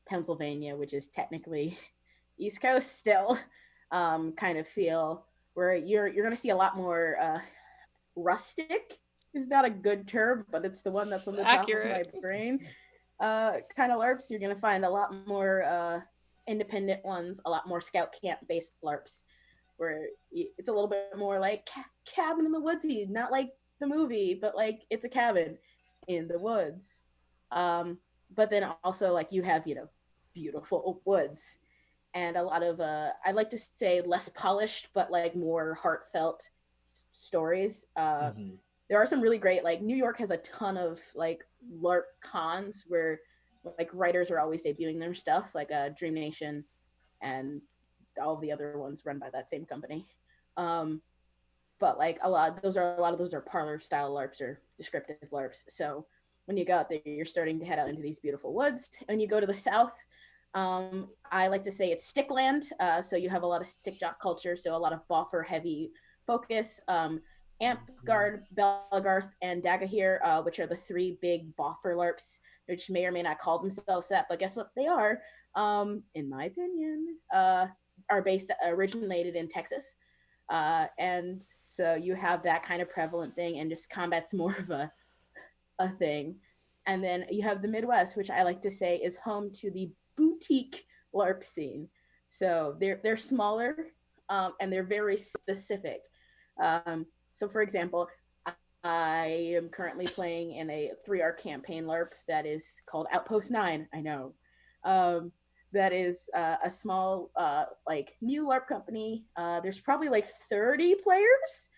Pennsylvania, which is technically East Coast still, kind of feel where you're gonna see a lot more rustic is not a good term, but it's the one that's on the top of my Accurate. brain. kind of LARPs. You're gonna find a lot more independent ones, a lot more scout camp based LARPs, where it's a little bit more like cabin in the woodsy, not like the movie, but like it's a cabin in the woods. Um, but then also like you have beautiful woods and a lot of I'd like to say less polished but like more heartfelt stories. Mm-hmm. There are some really great, like New York has a ton of like LARP cons where like writers are always debuting their stuff, like Dream Nation and all of the other ones run by that same company. Um, but like a lot of those are parlor style LARPs or descriptive LARPs. So when you go out there, you're starting to head out into these beautiful woods. And you go to the south, I like to say it's stickland. So you have a lot of stick jock culture, so a lot of boffer heavy focus. Amtgard, Belgarth, and Dagahir, which are the three big boffer LARPs, which may or may not call themselves that, but guess what they are? In my opinion, are originated in Texas. And so you have that kind of prevalent thing, and just combat's more of a thing. And then you have the Midwest, which I like to say is home to the boutique LARP scene. So they're smaller, and they're very specific. So for example, I am currently playing in a 3 arc campaign LARP that is called Outpost 9. I know. Um, that is a small, like, new LARP company. There's probably like 30 players,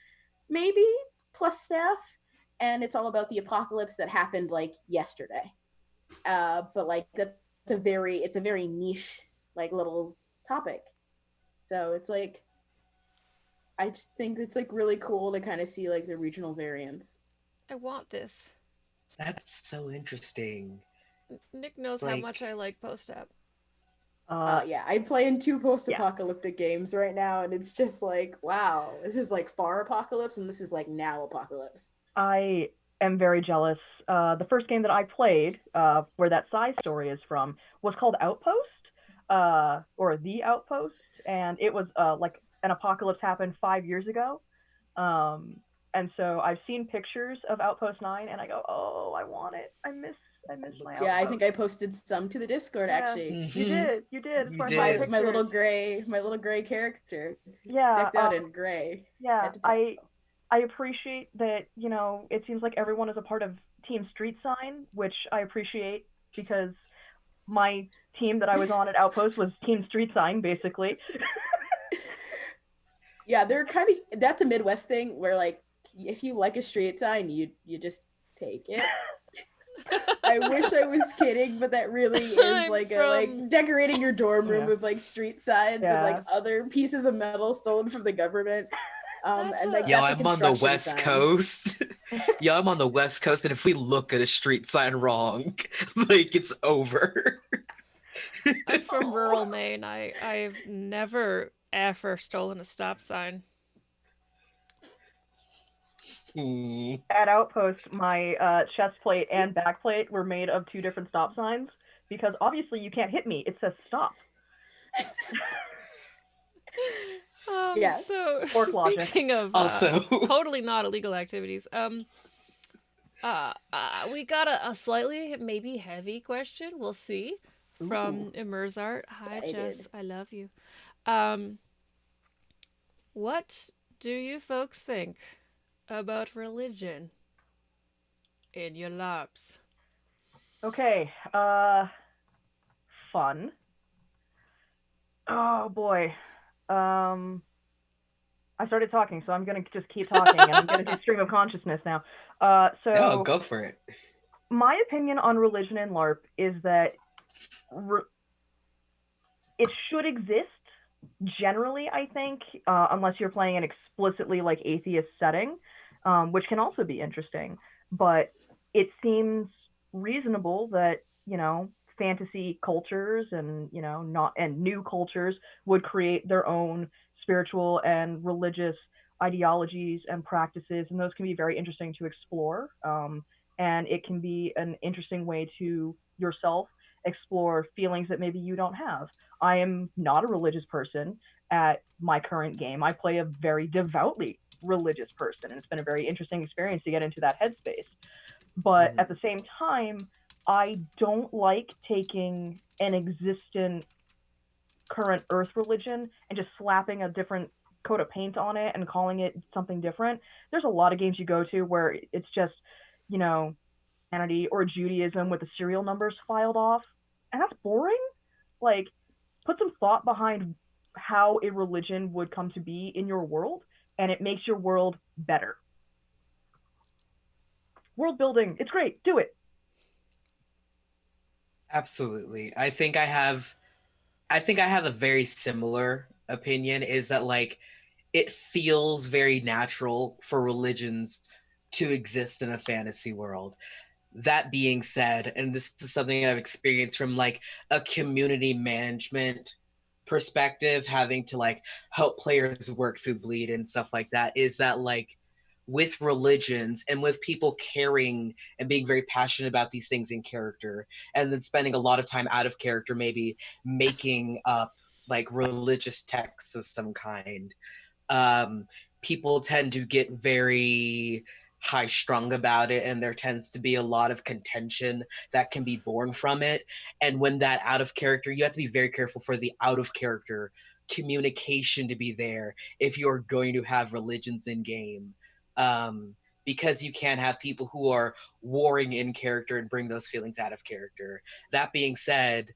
maybe, plus staff. And it's all about the apocalypse that happened like yesterday. But like it's a very niche, like, little topic. So it's like, I just think it's like really cool to kind of see like the regional variants. I want this. That's so interesting. Nick knows how much I Like, like post-app. Yeah, I play in 2 Yeah. post-apocalyptic games right now, and it's just like, wow, this is like far apocalypse, and this is like now apocalypse. I am very jealous. The first game that I played, where that side story is from, was called Outpost, or The Outpost, and it was like an apocalypse happened 5 years ago. And so I've seen pictures of Outpost 9, and I go, oh, I want it. I miss my Yeah, I Outpost. think I posted some to the Discord Yeah, actually. mm-hmm, you did. It's you where I saw the did. My pictures. my little gray character, Yeah, decked out in gray, yeah. head to toe. I appreciate that, it seems like everyone is a part of Team Street Sign, which I appreciate because my team that I was on at Outpost was Team Street Sign, basically. Yeah, they're kind of, that's a Midwest thing where like if you like a street sign, you just take it. I wish I was kidding, but that really is I'm like a from like decorating your dorm room Yeah. with like street signs and like Yeah. other pieces of metal stolen from the government. That's And like a Yo, that's a I'm on the construction West sign. Coast. Yo, I'm on the West Coast, and if we look at a street sign wrong, like it's over. I'm from rural Maine. I've never ever stolen a stop sign. Hmm. At Outpost, my chest plate and back plate were made of 2 different stop signs because obviously you can't hit me. It says stop. Yeah. So Fork logic. speaking of Also, totally not illegal activities, we got a slightly maybe heavy question. We'll see from Ooh. Immersart. Hi, Jess, Excited. I love you. Um, what do you folks think about religion in your LARPs? Okay. Fun. Oh boy. I started talking, so I'm gonna just keep talking, and I'm gonna do stream of consciousness now. no, So go for it. my opinion on religion in LARP is that it should exist generally, I think, unless you're playing an explicitly like atheist setting, which can also be interesting. But it seems reasonable that fantasy cultures and not and new cultures would create their own spiritual and religious ideologies and practices, and those can be very interesting to explore. And it can be an interesting way to yourself explore feelings that maybe you don't have. I am not a religious person at my current game. I play a very devoutly religious person, and it's been a very interesting experience to get into that headspace. But at the same time, I don't like taking an existent current Earth religion and just slapping a different coat of paint on it and calling it something different. There's a lot of games you go to where it's just, you know, Christianity or Judaism with the serial numbers filed off, and that's boring. Like, put some thought behind how a religion would come to be in your world, and it makes your world better. World building, it's great. Do it. Absolutely. I think I have a very similar opinion, is that like it feels very natural for religions to exist in a fantasy world. That being said, and this is something I've experienced from like a community management perspective, having to like help players work through bleed and stuff like that, is that like with religions and with people caring and being very passionate about these things in character, and then spending a lot of time out of character, maybe making up like religious texts of some kind, um, people tend to get very high strung about it, and there tends to be a lot of contention that can be born from it. And when that out of character, you have to be very careful for the out of character communication to be there if you're going to have religions in game. Um, because you can have people who are warring in character and bring those feelings out of character. That being said,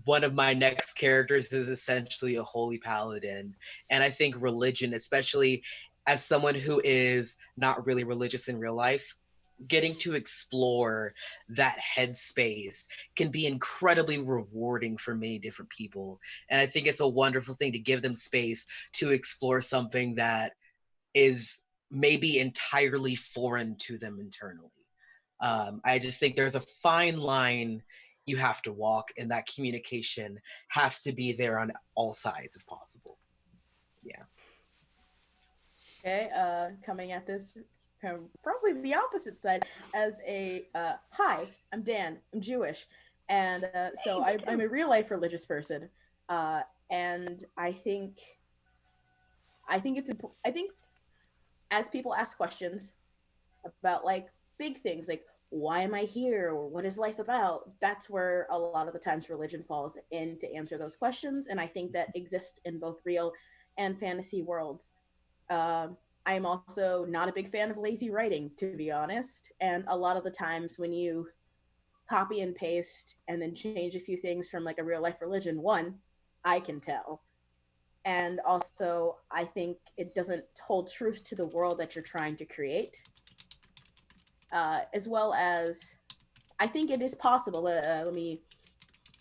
one of my next characters is essentially a holy paladin. And I think religion, especially as someone who is not really religious in real life, getting to explore that headspace can be incredibly rewarding for many different people. And I think it's a wonderful thing to give them space to explore something that is maybe entirely foreign to them internally. I just think there's a fine line you have to walk, and that communication has to be there on all sides if possible. Yeah. Okay, coming at this from probably the opposite side as a hi, I'm Dan, I'm Jewish, and so Hey, me I'm too. a real life religious person, uh, and I think it's important. I think as people ask questions about like big things like why am I here or what is life about, that's where a lot of the times religion falls in to answer those questions, and I think that exists in both real and fantasy worlds. um, I'm also not a big fan of lazy writing, to be honest. And a lot of the times when you copy and paste and then change a few things from like a real life religion, one, I can tell. And also, I think it doesn't hold truth to the world that you're trying to create. As well as, I think it is possible. This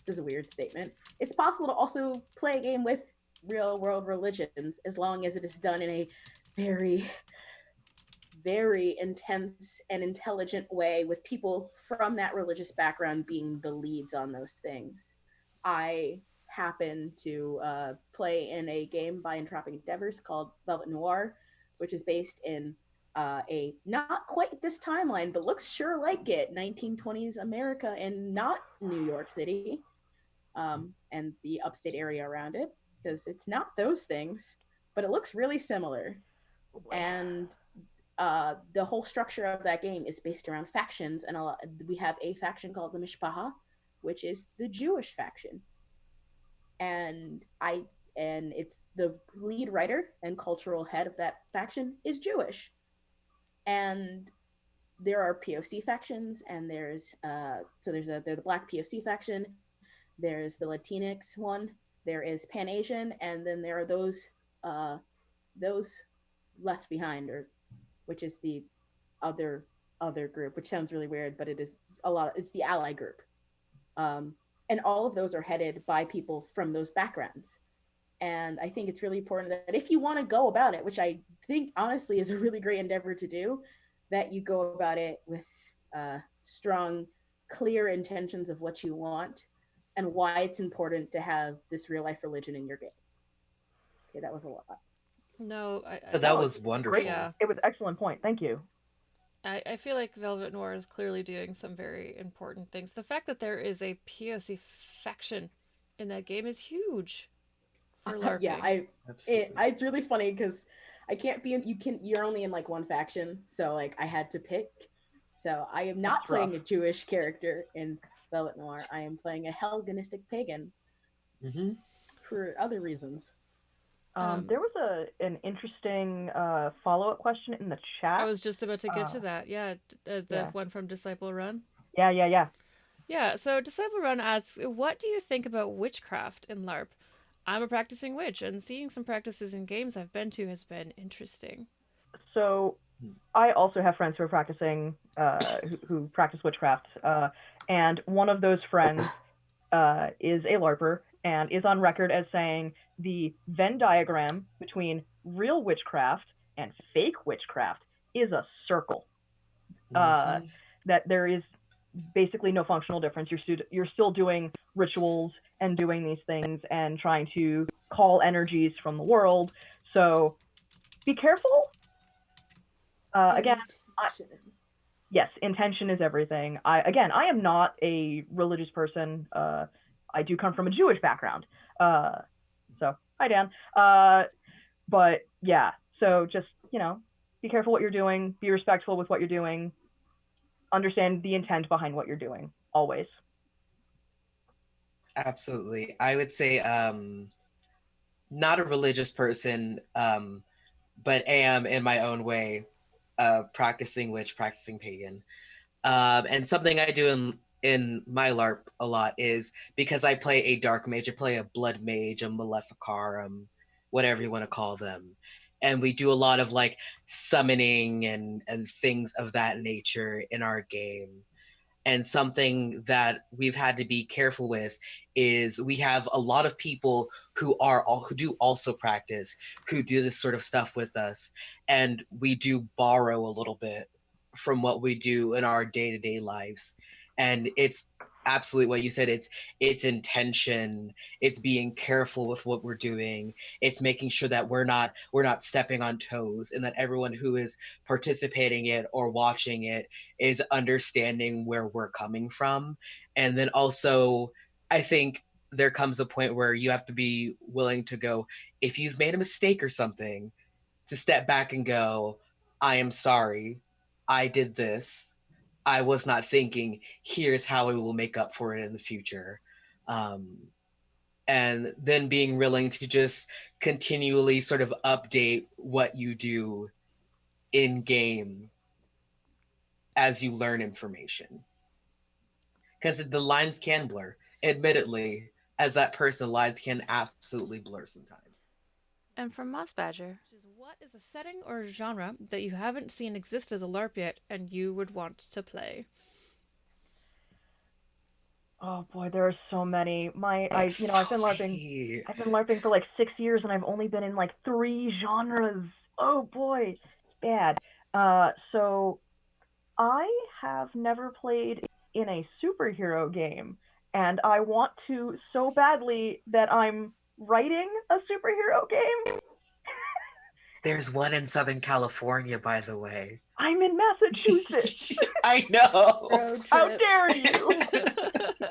is a weird statement. It's possible to also play a game with real world religions as long as it is done in a very very intense and intelligent way with people from that religious background being the leads on those things. I happen to play in a game by Entropic Endeavors called Velvet Noir, which is based in a not quite this timeline, but looks sure like it 1920s America and not New York City, and the upstate area around it, because it's not those things, but it looks really similar. Oh boy. And the whole structure of that game is based around factions, and we have a faction called the Mishpaha, which is the Jewish faction, and I and it's the lead writer and cultural head of that faction is Jewish, and there are POC factions, and there's the Black POC faction, there's the Latinx one, there is Pan Asian, and then there are those left behind, or which is the other other group, which sounds really weird, but it is a lot. It's the ally group, um, and all of those are headed by people from those backgrounds. And I think it's really important that if you want to go about it, which I think honestly is a really great endeavor to do, that you go about it with strong, clear intentions of what you want and why it's important to have this real life religion in your game. Okay, that was a lot. No, But that No, was it's great. yeah. wonderful. It was an excellent point. Thank you. I feel like Velvet Noir is clearly doing some very important things. The fact that there is a POC faction in that game is huge for Yeah, LARPing. Absolutely. it's really funny because I can't be you're only in like one faction, so like I had to pick So I am not That's rough. playing a Jewish character in Velvet Noir. I am playing a Hellenistic pagan Hmm. for other reasons. There was an interesting follow-up question in the I chat. was just about to get to that. Yeah, the Yeah. one from Disciple Run. Yeah. Yeah, so Disciple Run asks, what do you think about witchcraft in LARP? I'm a practicing witch, and seeing some practices in games I've been to has been interesting. So I also have friends who are practicing, who practice witchcraft, and one of those friends is a LARPer and is on record as saying the Venn diagram between real witchcraft and fake witchcraft is a circle. Uh, Hmm. that there is basically no functional difference. You're still doing rituals and doing these things and trying to call energies from the world. So be careful. Again, Intention. yes, intention is everything. I am not a religious person. I do come from a Jewish background. So hi Dan. But yeah, so just be careful what you're doing. Be respectful with what you're doing. Understand the intent behind what you're doing always. Absolutely. I would say not a religious person, but am in my own way practicing witch, practicing pagan. And something I do in my LARP a lot is because I play a dark mage, I play a blood mage, a maleficarum, whatever you want to call them. And we do a lot of like summoning and things of that nature in our game. And something that we've had to be careful with is we have a lot of people who do also practice, who do this sort of stuff with us, and we do borrow a little bit from what we do in our day-to-day lives. And it's absolutely what you said. It's intention, it's being careful with what we're doing, it's making sure that we're not stepping on toes, and that everyone who is participating it or watching it is understanding where we're coming from. And then also, I think there comes a point where you have to be willing to go, if you've made a mistake or something, to step back and go, I am sorry. I did this. I was not thinking, here's how I will make up for it in the future. Um, and then being willing to just continually sort of update what you do in game as you learn information, because the lines can blur. Admittedly, as that person, lines can absolutely blur sometimes. And from Moss Badger, which is, what is a setting or genre that you haven't seen exist as a LARP yet and you would want to play? Oh boy, there are so many. So many. I've been LARPing for like 6 years, and I've only been in like 3 genres. Oh boy, it's bad. So I have never played in a superhero game, and I want to so badly that I'm writing a superhero game. There's one in Southern California, by the way. I'm in Massachusetts. I know. Road How trip. dare you?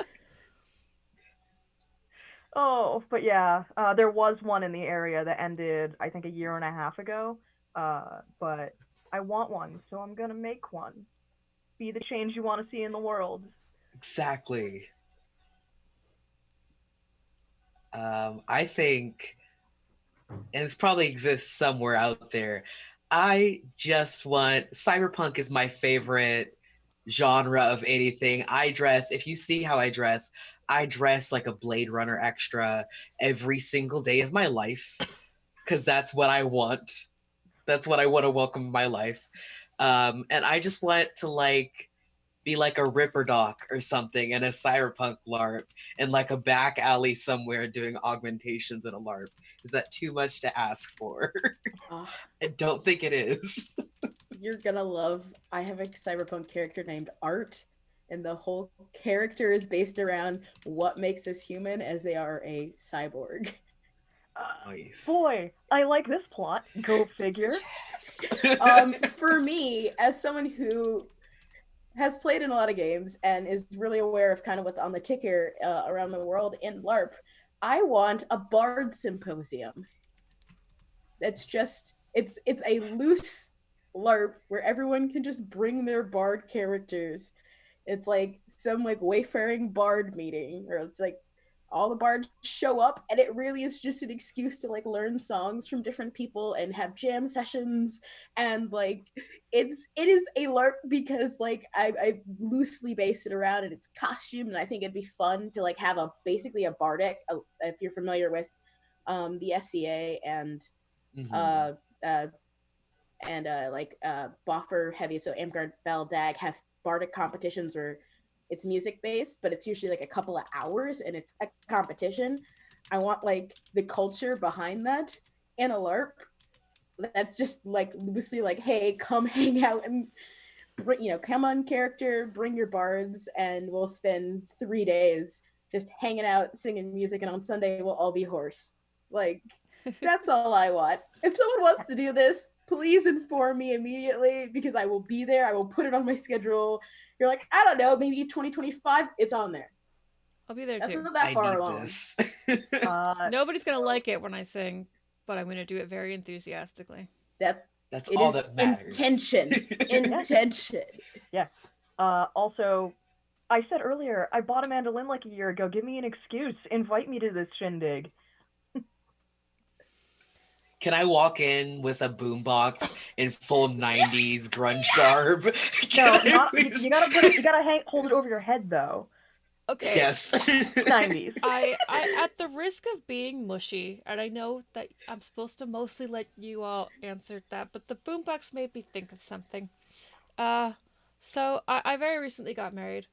Oh, but yeah, there was one in the area that ended, I think, a year and a half ago. But I want one, so I'm gonna make one. Be the change you want to see in the world. Exactly. I think, and this probably exists somewhere out there. I just want cyberpunk is my favorite genre of anything. If you see how I dress like a Blade Runner extra every single day of my life because that's what I want. That's what I want to welcome in my life. And I just want to like be like a Ripper Doc or something in a cyberpunk LARP in like a back alley somewhere doing augmentations in a LARP. Is that too much to ask for? Oh, I don't think it is. you're gonna love. I have a cyberpunk character named Art, and the whole character is based around what makes us human, as they are a cyborg. Nice. Boy, I like this plot. Go figure. Yes. For me, as someone who has played in a lot of games and is really aware of kind of what's on the ticker around the world in LARP, I want a bard symposium. It's a loose LARP where everyone can just bring their bard characters. It's like some like wayfaring bard meeting, or it's like all the bards show up, and it really is just an excuse to like learn songs from different people and have jam sessions. And like it is a LARP because like I loosely based it around and its costume, and I think it'd be fun to like have a basically a bardic, if you're familiar with the SCA Hmm. uh uh Boffer Heavy, so Amgard Bell Dag have bardic competitions where it's music based, but it's usually like a couple of hours and it's a competition. I want like the culture behind that in a LARP that's just like loosely like, hey, come hang out and bring, come on character, bring your bards, and we'll spend 3 days just hanging out, singing music, and on Sunday we'll all be hoarse. Like, that's all I want. If someone wants to do this, please inform me immediately because I will be there. I will put it on my schedule. You're like, I don't know, maybe 2025, it's on there. I'll be there That's too. not that I far need along. this. Nobody's gonna So like it when I sing, but I'm gonna do it very enthusiastically. That That's it all is that matters. intention. yeah, Intention. yeah. Also, I said earlier I bought a mandolin like a year ago. Give me an excuse. Invite me to this shindig. Can I walk in with a boombox in full 90s grunge garb? Can No, I not you. please? You gotta put it. You gotta hold it over your head though. Okay, Yes. 90s. I at the risk of being mushy, and I know that I'm supposed to mostly let you all answer that, but the boombox made me think of something. Uh, so I very recently got married,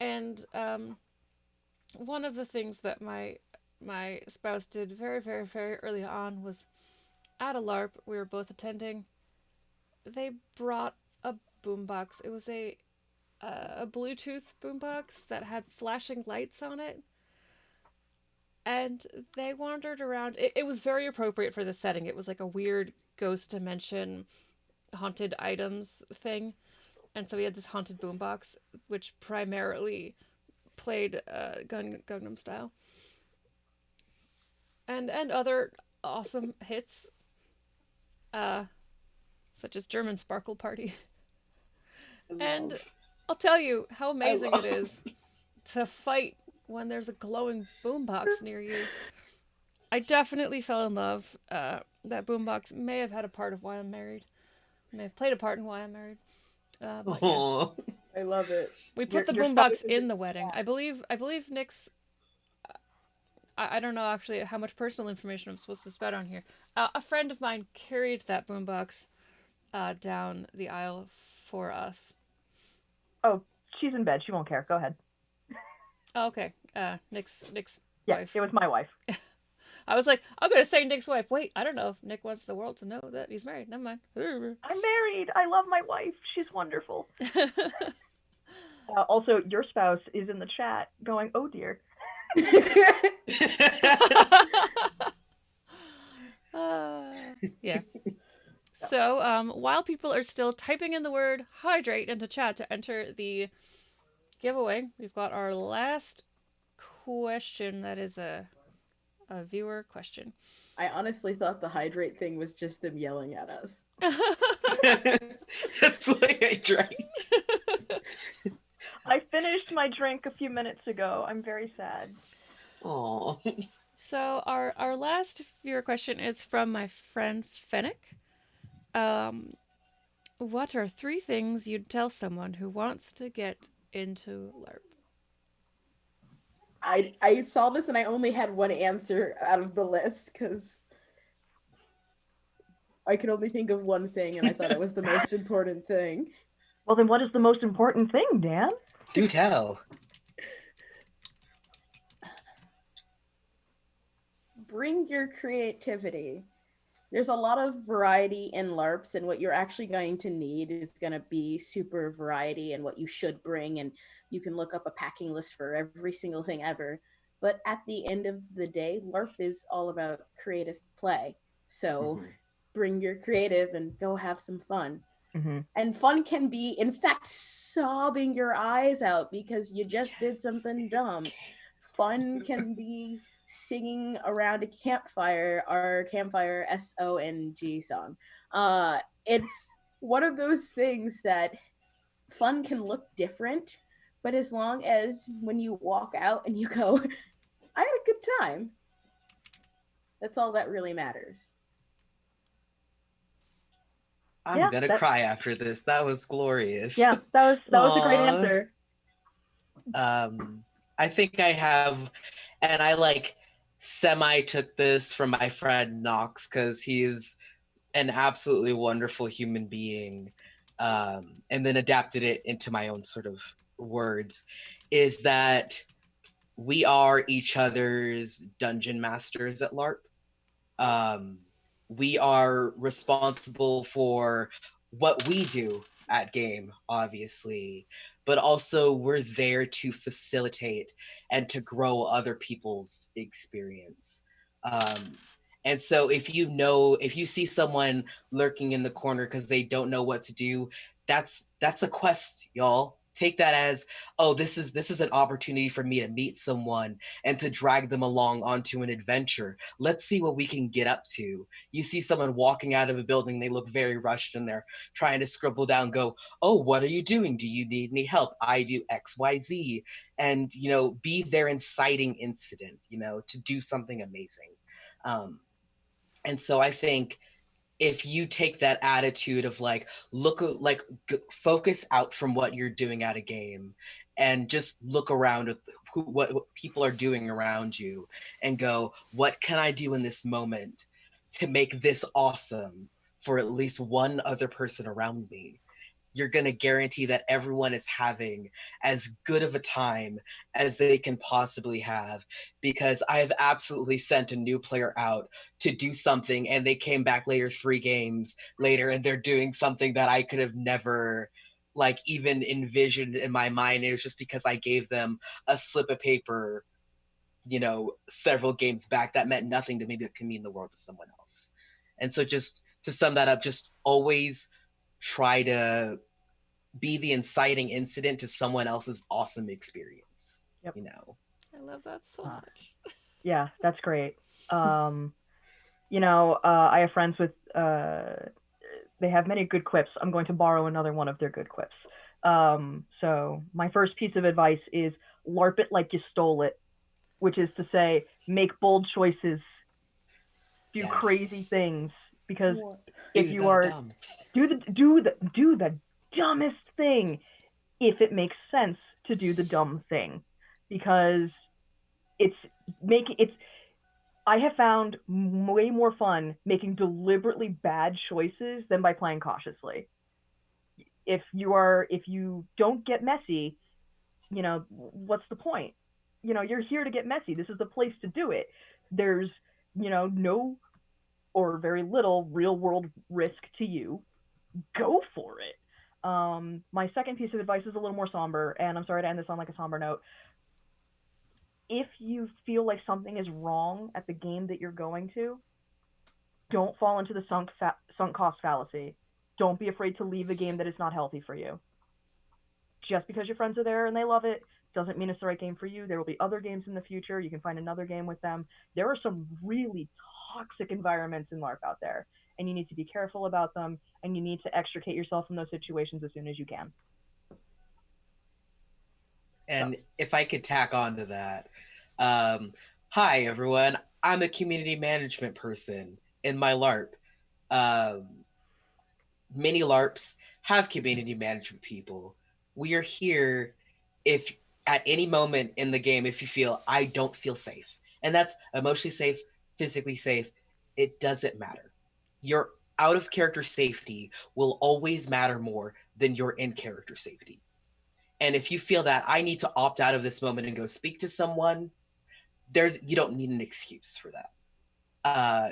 and one of the things that my spouse did very very very early on was at a LARP we were both attending. They brought a boombox. It was a Bluetooth boombox that had flashing lights on it, and they wandered around. It was very appropriate for the setting. It was like a weird ghost dimension haunted items thing, and so we had this haunted boombox, which primarily played Gangnam Style and other awesome hits, uh, such as German Sparkle Party. I And love. I'll tell you how I amazing it love. is to fight when there's a glowing boombox near you. I definitely fell in love. That boombox may have had a part of why I'm married. May have played a part in why I'm married. But yeah, Oh. I love it. we put Your the your spouse boombox is in the wedding. I believe Nick's. I don't know actually how much personal information I'm supposed to spout on here. A friend of mine carried that boombox down the aisle for us. Oh, she's in bed. She won't care. Go ahead. Oh, okay, Nick's Yeah, wife. it was my wife. I was like, I'm gonna say Nick's wife. Wait, I don't know if Nick wants the world to know that he's married. Never mind. I'm married. I love my wife. She's wonderful. Also, your spouse is in the chat going, "Oh dear." uh, yeah. So, while people are still typing in the word hydrate into chat to enter the giveaway, we've got our last question. That is a viewer question. I honestly thought the hydrate thing was just them yelling at us. That's why I drank. I finished my drink a few minutes ago. I'm very sad. Oh. So our last viewer question is from my friend Fennec. Um, what are 3 things you'd tell someone who wants to get into LARP? I saw this and I only had one answer out of the list because I could only think of one thing and I thought it was the most important thing. Well, then what is the most important thing, Dan? Do tell. Bring your creativity. There's a lot of variety in LARPs, and what you're actually going to need is going to be super variety and what you should bring. And you can look up a packing list for every single thing ever. But at the end of the day, LARP is all about creative play. So Mhm. bring your creative and go have some fun. Mm-hmm. And fun can be, in fact, sobbing your eyes out because you just did something dumb. Fun can be singing around a campfire, our campfire SONG song. It's one of those things that fun can look different, but as long as when you walk out and you go, I had a good time, that's all that really matters. I'm Yeah, gonna that cry after this. That was glorious. yeah, that was a great Aww. answer. Um, I think I have, and I like semi took this from my friend Knox because he is an absolutely wonderful human being, and then adapted it into my own sort of words. Is that we are each other's dungeon masters at LARP. Um, we are responsible for what we do at game, obviously, but also we're there to facilitate and to grow other people's experience. Um, and so if you see someone lurking in the corner because they don't know what to do, that's a quest, y'all. Take that as, oh, this is an opportunity for me to meet someone and to drag them along onto an adventure. Let's see what we can get up to. You see someone walking out of a building, they look very rushed and they're trying to scribble down, go, oh, what are you doing? Do you need any help? I do XYZ. And, be their inciting incident, to do something amazing. Um, and so I think if you take that attitude of focus out from what you're doing at a game and just look around at what people are doing around you and go, what can I do in this moment to make this awesome for at least one other person around me? You're going to guarantee that everyone is having as good of a time as they can possibly have, because I have absolutely sent a new player out to do something and they came back later 3 games later and they're doing something that I could have never even envisioned in my mind. It was just because I gave them a slip of paper, several games back that meant nothing to me that can mean the world to someone else. And so just to sum that up, just always try to be the inciting incident to someone else's awesome experience, Yep. I love that so Uh, much. yeah, that's great. I have friends with they have many good quips. I'm going to borrow another one of their good quips. So my first piece of advice is LARP it like you stole it, which is to say, make bold choices, do Yes. crazy things, because What? if Do you the are dumb. do the dumbest thing if it makes sense to do the dumb thing, because it's making it's I have found way more fun making deliberately bad choices than by playing cautiously. If you don't get messy, what's the point? You're here to get messy. This is the place to do it. There's, no or very little real world risk to you. Go for it. My second piece of advice is a little more somber, and I'm sorry to end this on like a somber note. If you feel like something is wrong at the game that you're going to, don't fall into the sunk cost fallacy. Don't be afraid to leave a game that is not healthy for you. Just because your friends are there and they love it doesn't mean it's the right game for you. There will be other games in the future. You can find another game with them. There are some really toxic environments in LARP out there, and you need to be careful about them, and you need to extricate yourself from those situations as soon as you can. So, And if I could tack on to that, um, hi everyone, I'm a community management person in my LARP. Um, Many LARPs have community management people. We are here if at any moment in the game, if you feel I don't feel safe, and that's emotionally safe, physically safe, it doesn't matter. Your out of character safety will always matter more than your in character safety. And if you feel that I need to opt out of this moment and go speak to someone, you don't need an excuse for that. Uh,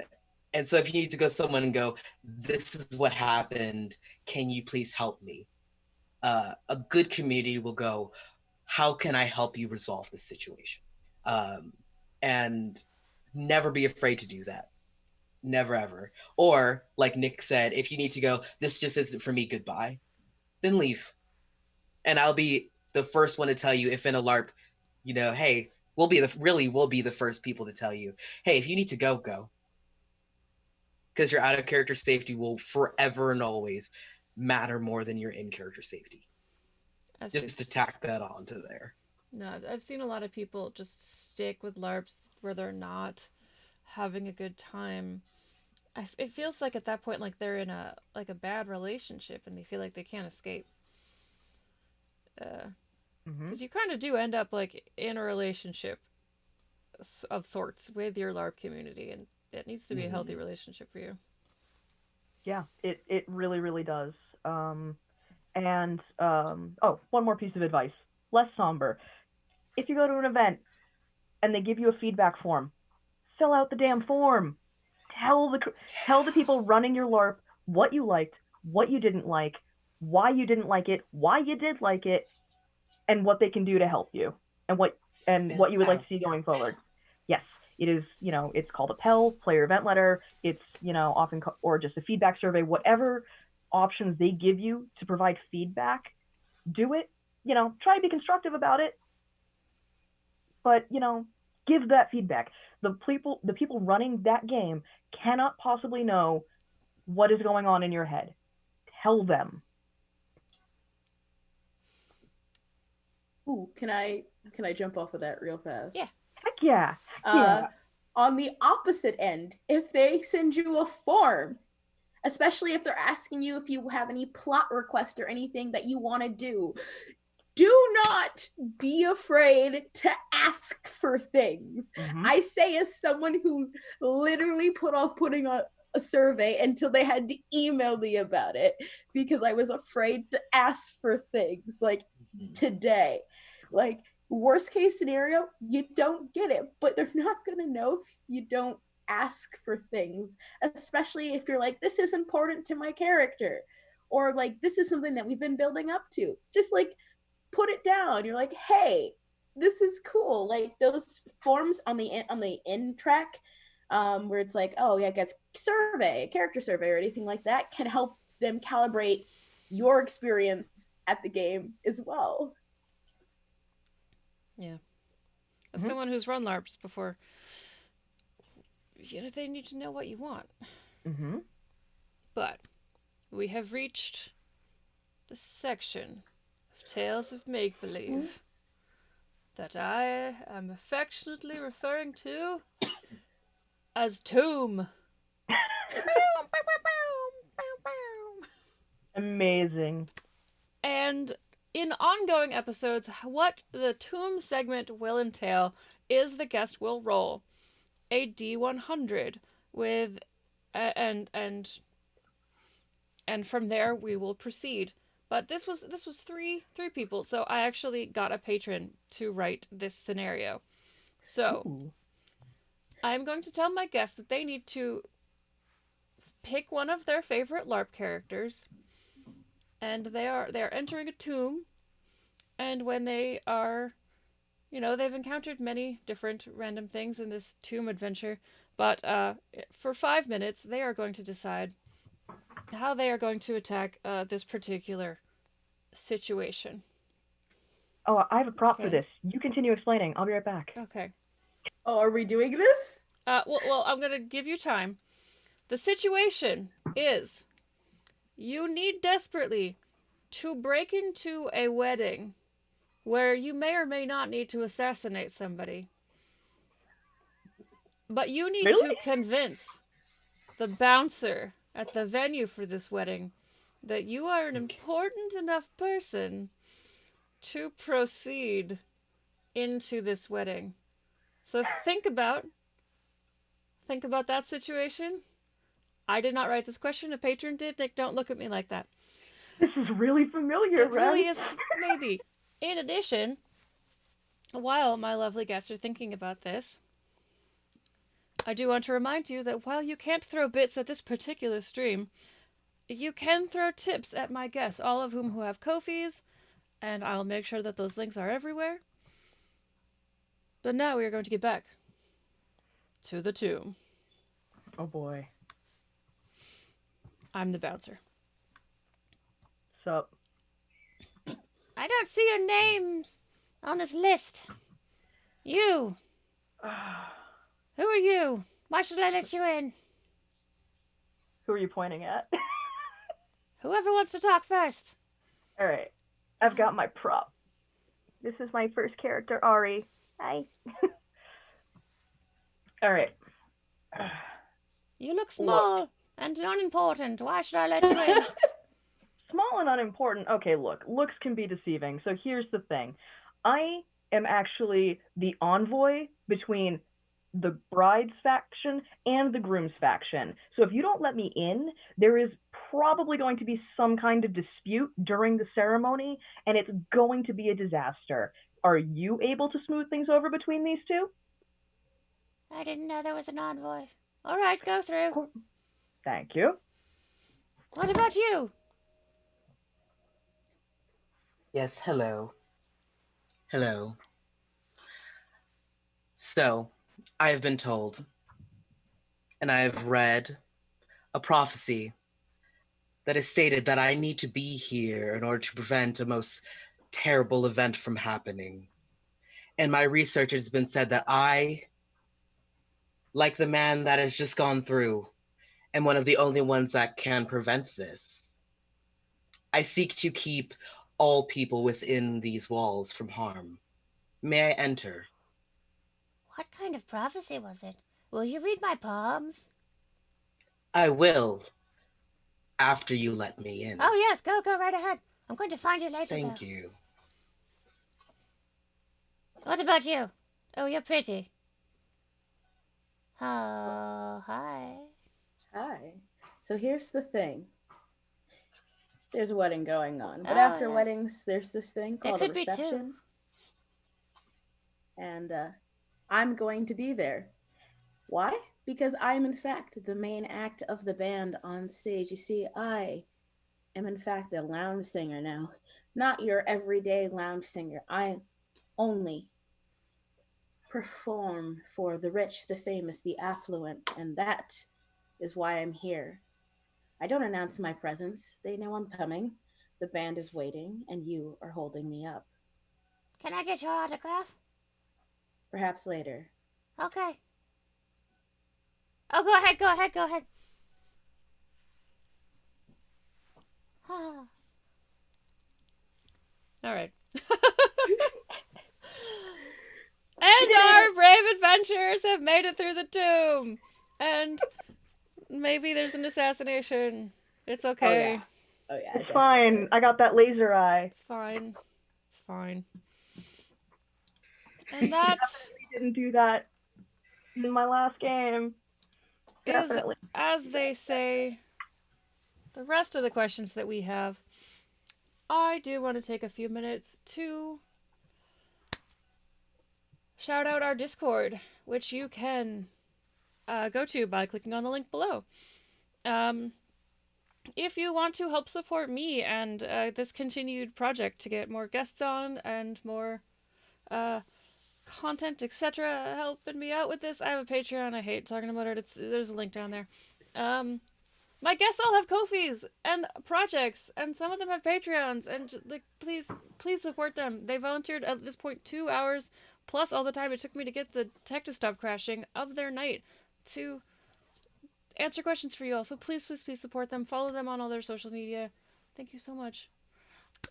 and so if you need to go to someone and go, this is what happened, can you please help me? A good community will go, how can I help you resolve this situation? Um, and never be afraid to do that. Never ever. Or, like Nick said, if you need to go, this just isn't for me, goodbye, then leave. And I'll be the first one to tell you if in a LARP, hey, we'll be the first people to tell you, hey, if you need to go, go, because your out of character safety will forever and always matter more than your in-character safety. Just to tack that onto there. No, I've seen a lot of people just stick with LARPs where they're not having a good time. It feels like at that point, like they're in a bad relationship and they feel like they can't escape. Because you kind of do end up like in a relationship of sorts with your LARP community, and it needs to be a healthy relationship for you. Yeah, it really, really does. And one more piece of advice. Less somber. If you go to an event and they give you a feedback form, fill out the damn form. Tell the people running your LARP what you liked, what you didn't like, why you didn't like it, why you did like it, and what they can do to help you, and what you would like to see going forward. Yes, it is, it's called a PEL, player event letter. It's, often, or just a feedback survey, whatever options they give you to provide feedback, do it. Try to be constructive about it, but, give that feedback. The people running that game cannot possibly know what is going on in your head. Tell them. Ooh, can I jump off of that real fast? Yeah. Heck yeah. Yeah. On the opposite end, if they send you a form, especially if they're asking you if you have any plot requests or anything that you want to do not be afraid to ask for things. I say, as someone who literally put off putting on a survey until they had to email me about it because I was afraid to ask for things, like today. Like, worst case scenario, you don't get it, but they're not gonna know if you don't ask for things, especially if you're like, this is important to my character, or like, this is something that we've been building up to. Just like, put it down. You're like, hey, this is cool. Like those forms on the end track, where it's like, oh yeah, gets survey, character survey, or anything like that, can help them calibrate your experience at the game as well. Yeah. As someone who's run LARPs before, they need to know what you want. But we have reached the section of Tales of Make-Believe that I am affectionately referring to as Tomb. Amazing. And in ongoing episodes, what the Tomb segment will entail is the guest will roll a D100 with and from there we will proceed. But this was three people, so I actually got a patron to write this scenario. So I'm going to tell my guests that they need to pick one of their favorite LARP characters, and they are entering a tomb, and when they are, they've encountered many different random things in this tomb adventure, but for 5 minutes they are going to decide how they are going to attack this particular situation. Oh, I have a prop for this. You continue explaining. I'll be right back. Okay. Oh, are we doing this? Well, I'm going to give you time. The situation is you need desperately to break into a wedding where you may or may not need to assassinate somebody. But you need to convince the bouncer at the venue for this wedding that you are an important enough person to proceed into this wedding. So think about that situation. I did not write this question. A patron did. Nick, don't look at me like that. This is really familiar, It really is, maybe. In addition, while my lovely guests are thinking about this, I do want to remind you that while you can't throw bits at this particular stream, you can throw tips at my guests, all of whom who have Ko-fis, and I'll make sure that those links are everywhere. But now we are going to get back to the tomb. Oh boy. I'm the bouncer. Sup? I don't see your names on this list. You. Who are you? Why should I let you in? Who are you pointing at? Whoever wants to talk first. All right. I've got my prop. This is my first character, Ari. Hi. All right. You look Look. small and unimportant. Why should I let you in? Small and unimportant. Okay, look. Looks can be deceiving. So here's the thing. I am actually the envoy between the bride's faction and the groom's faction. So if you don't let me in, there is probably going to be some kind of dispute during the ceremony, and it's going to be a disaster. Are you able to smooth things over between these two? I didn't know there was an envoy. All right, go through. Thank you. What about you? Yes, hello. Hello. So, I have been told, and I have read a prophecy that has stated that I need to be here in order to prevent a most terrible event from happening. And my research has been said that I, like the man that has just gone through, am one of the only ones that can prevent this. I seek to keep all people within these walls from harm. May I enter? What kind of prophecy was it? Will you read my palms? I will, after you let me in. Oh, yes, go right ahead. I'm going to find you later, Thank though. you. What about you? Oh, you're pretty. Oh, hi. Hi. So here's the thing. There's a wedding going on, but Oh, after yes. weddings, there's this thing There called a could be two. reception. And I'm going to be there. Why? Because I'm, in fact, the main act of the band on stage. You see, I am, in fact, a lounge singer now. Not your everyday lounge singer. I only perform for the rich, the famous, the affluent, and that is why I'm here. I don't announce my presence. They know I'm coming. The band is waiting, and you are holding me up. Can I get your autograph? Perhaps later. Okay. Oh, go ahead. All right. And our brave adventurers have made it through the tomb. And maybe there's an assassination. It's okay. Oh yeah. It's fine. I got that laser eye. It's fine. It's fine. And that Definitely didn't do that in my last game. Definitely. is, as they say, the rest of the questions that we have. I do want to take a few minutes to shout out our Discord, which you can go to by clicking on the link below. If you want to help support me and this continued project to get more guests on and more content, etc., helping me out with this, I have a Patreon. I hate talking about it. There's a link down there. My guests all have Ko-fis and projects, and some of them have Patreons, and like, please support them. They volunteered at this point 2 hours plus all the time it took me to get the tech to stop crashing of their night to answer questions for you all. So please support them. Follow them on all their social media. Thank you so much.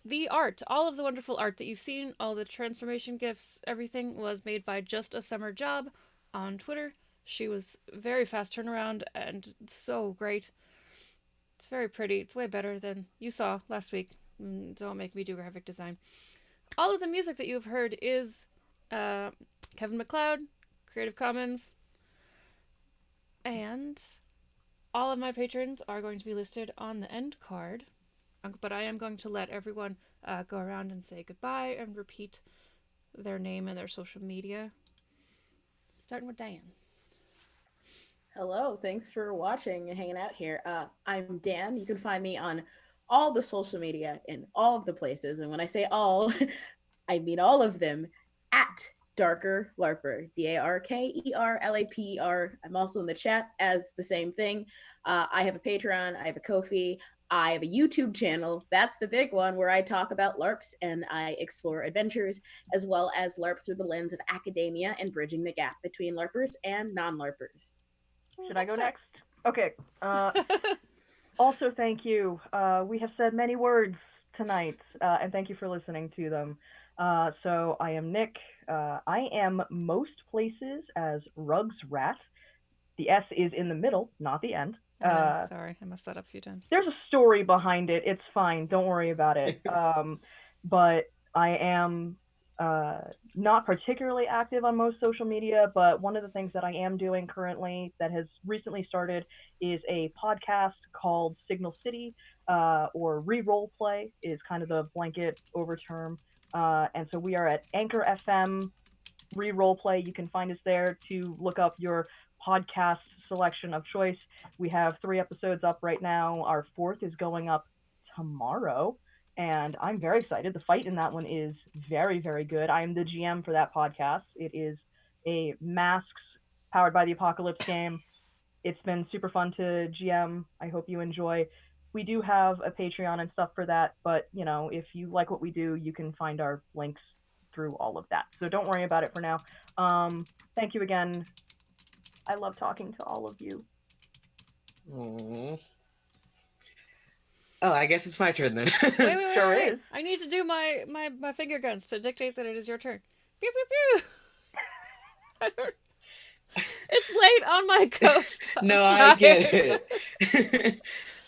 The art, all of the wonderful art that you've seen, all the transformation gifts, everything was made by Just a Summer Job on Twitter. She was very fast turnaround and so great. It's very pretty. It's way better than you saw last week. Don't make me do graphic design. All of the music that you've heard is Kevin MacLeod, Creative Commons, and all of my patrons are going to be listed on the end card. But I am going to let everyone go around and say goodbye and repeat their name and their social media. Starting with Diane. Hello, thanks for watching and hanging out here. I'm Dan. You can find me on all the social media in all of the places. And when I say all, I mean all of them at Darker Larper, DARKERLAPER. I'm also in the chat as the same thing. I have a Patreon, I have a Ko-fi, I have a YouTube channel. That's the big one where I talk about LARPs and I explore adventures as well as LARP through the lens of academia and bridging the gap between LARPers and non-LARPers. Should I go next? Okay. Also, thank you. We have said many words tonight, and thank you for listening to them. So I am Nick. I am most places as Rugs Rat. The S is in the middle, not the end. I know. Sorry, I messed that up a few times. There's a story behind it. It's fine. Don't worry about it. But I am not particularly active on most social media, but one of the things that I am doing currently that has recently started is a podcast called Signal City, or Re-Roll Play is kind of the blanket over term. And so we are at Anchor FM Re-Roll Play. You can find us there to look up your podcast selection of choice. We have 3 episodes up right now. Our 4th is going up tomorrow, and I'm very excited. The fight in that one is very, very good. I am the GM for that podcast. It is a Masks powered by the Apocalypse game. It's been super fun to GM. I hope you enjoy. We do have a Patreon and stuff for that, but you know, if you like what we do, you can find our links through all of that. So don't worry about it for now. Thank you again. I love talking to all of you. Aww. Oh, I guess it's my turn then. Wait. Sure is. I need to do my finger guns to dictate that it is your turn. Pew pew pew. I don't... It's late on my coast. No, I get it.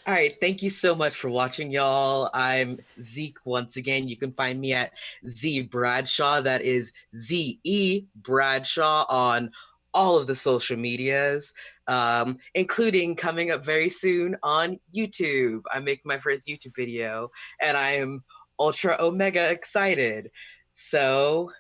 All right, thank you so much for watching, y'all. I'm Zeke once again. You can find me at Z Bradshaw. That is ZE Bradshaw on all of the social medias, including coming up very soon on YouTube. I'm making my first YouTube video, and I am ultra omega excited. So,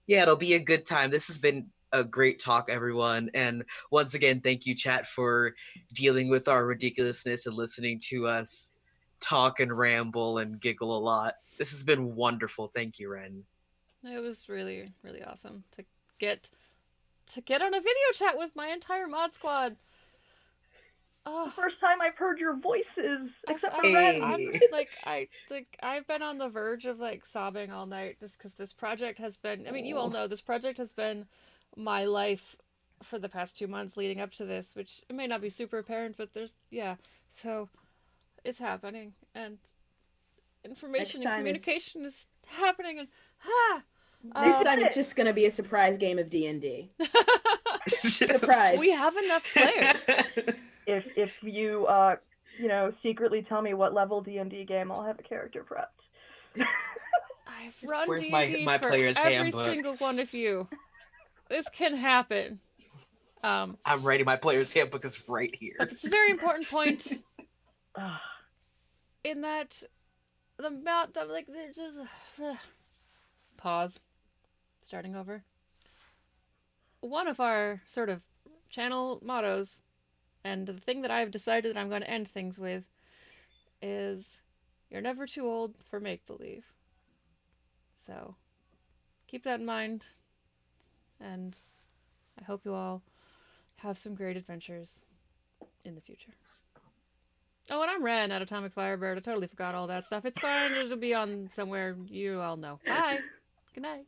yeah, it'll be a good time. This has been a great talk, everyone. And once again, thank you, chat, for dealing with our ridiculousness and listening to us talk and ramble and giggle a lot. This has been wonderful. Thank you, Wren. It was really, really awesome to get on a video chat with my entire mod squad. Oh, the first time I've heard your voices, except for Ren. I've been on the verge of sobbing all night just because this project has been. I mean, you all know this project has been my life for the past 2 months leading up to this, which it may not be super apparent, but so it's happening, and information and communication is happening, and next time it's just gonna be a surprise game of D&D. Surprise. We have enough players. If you secretly tell me what level D&D game, I'll have a character prepped. I've run Where's D&D my for player's every handbook? single one of you. This can happen. I'm ready. My player's handbook is right here. But it's a very important point in that there's just pause. Starting over. One of our sort of channel mottos, and the thing that I've decided that I'm going to end things with, is you're never too old for make-believe. So keep that in mind, and I hope you all have some great adventures in the future. Oh, and I'm Wren at Atomic Firebird. I totally forgot all that stuff. It's fine. It'll be on somewhere you all know. Bye. Good night.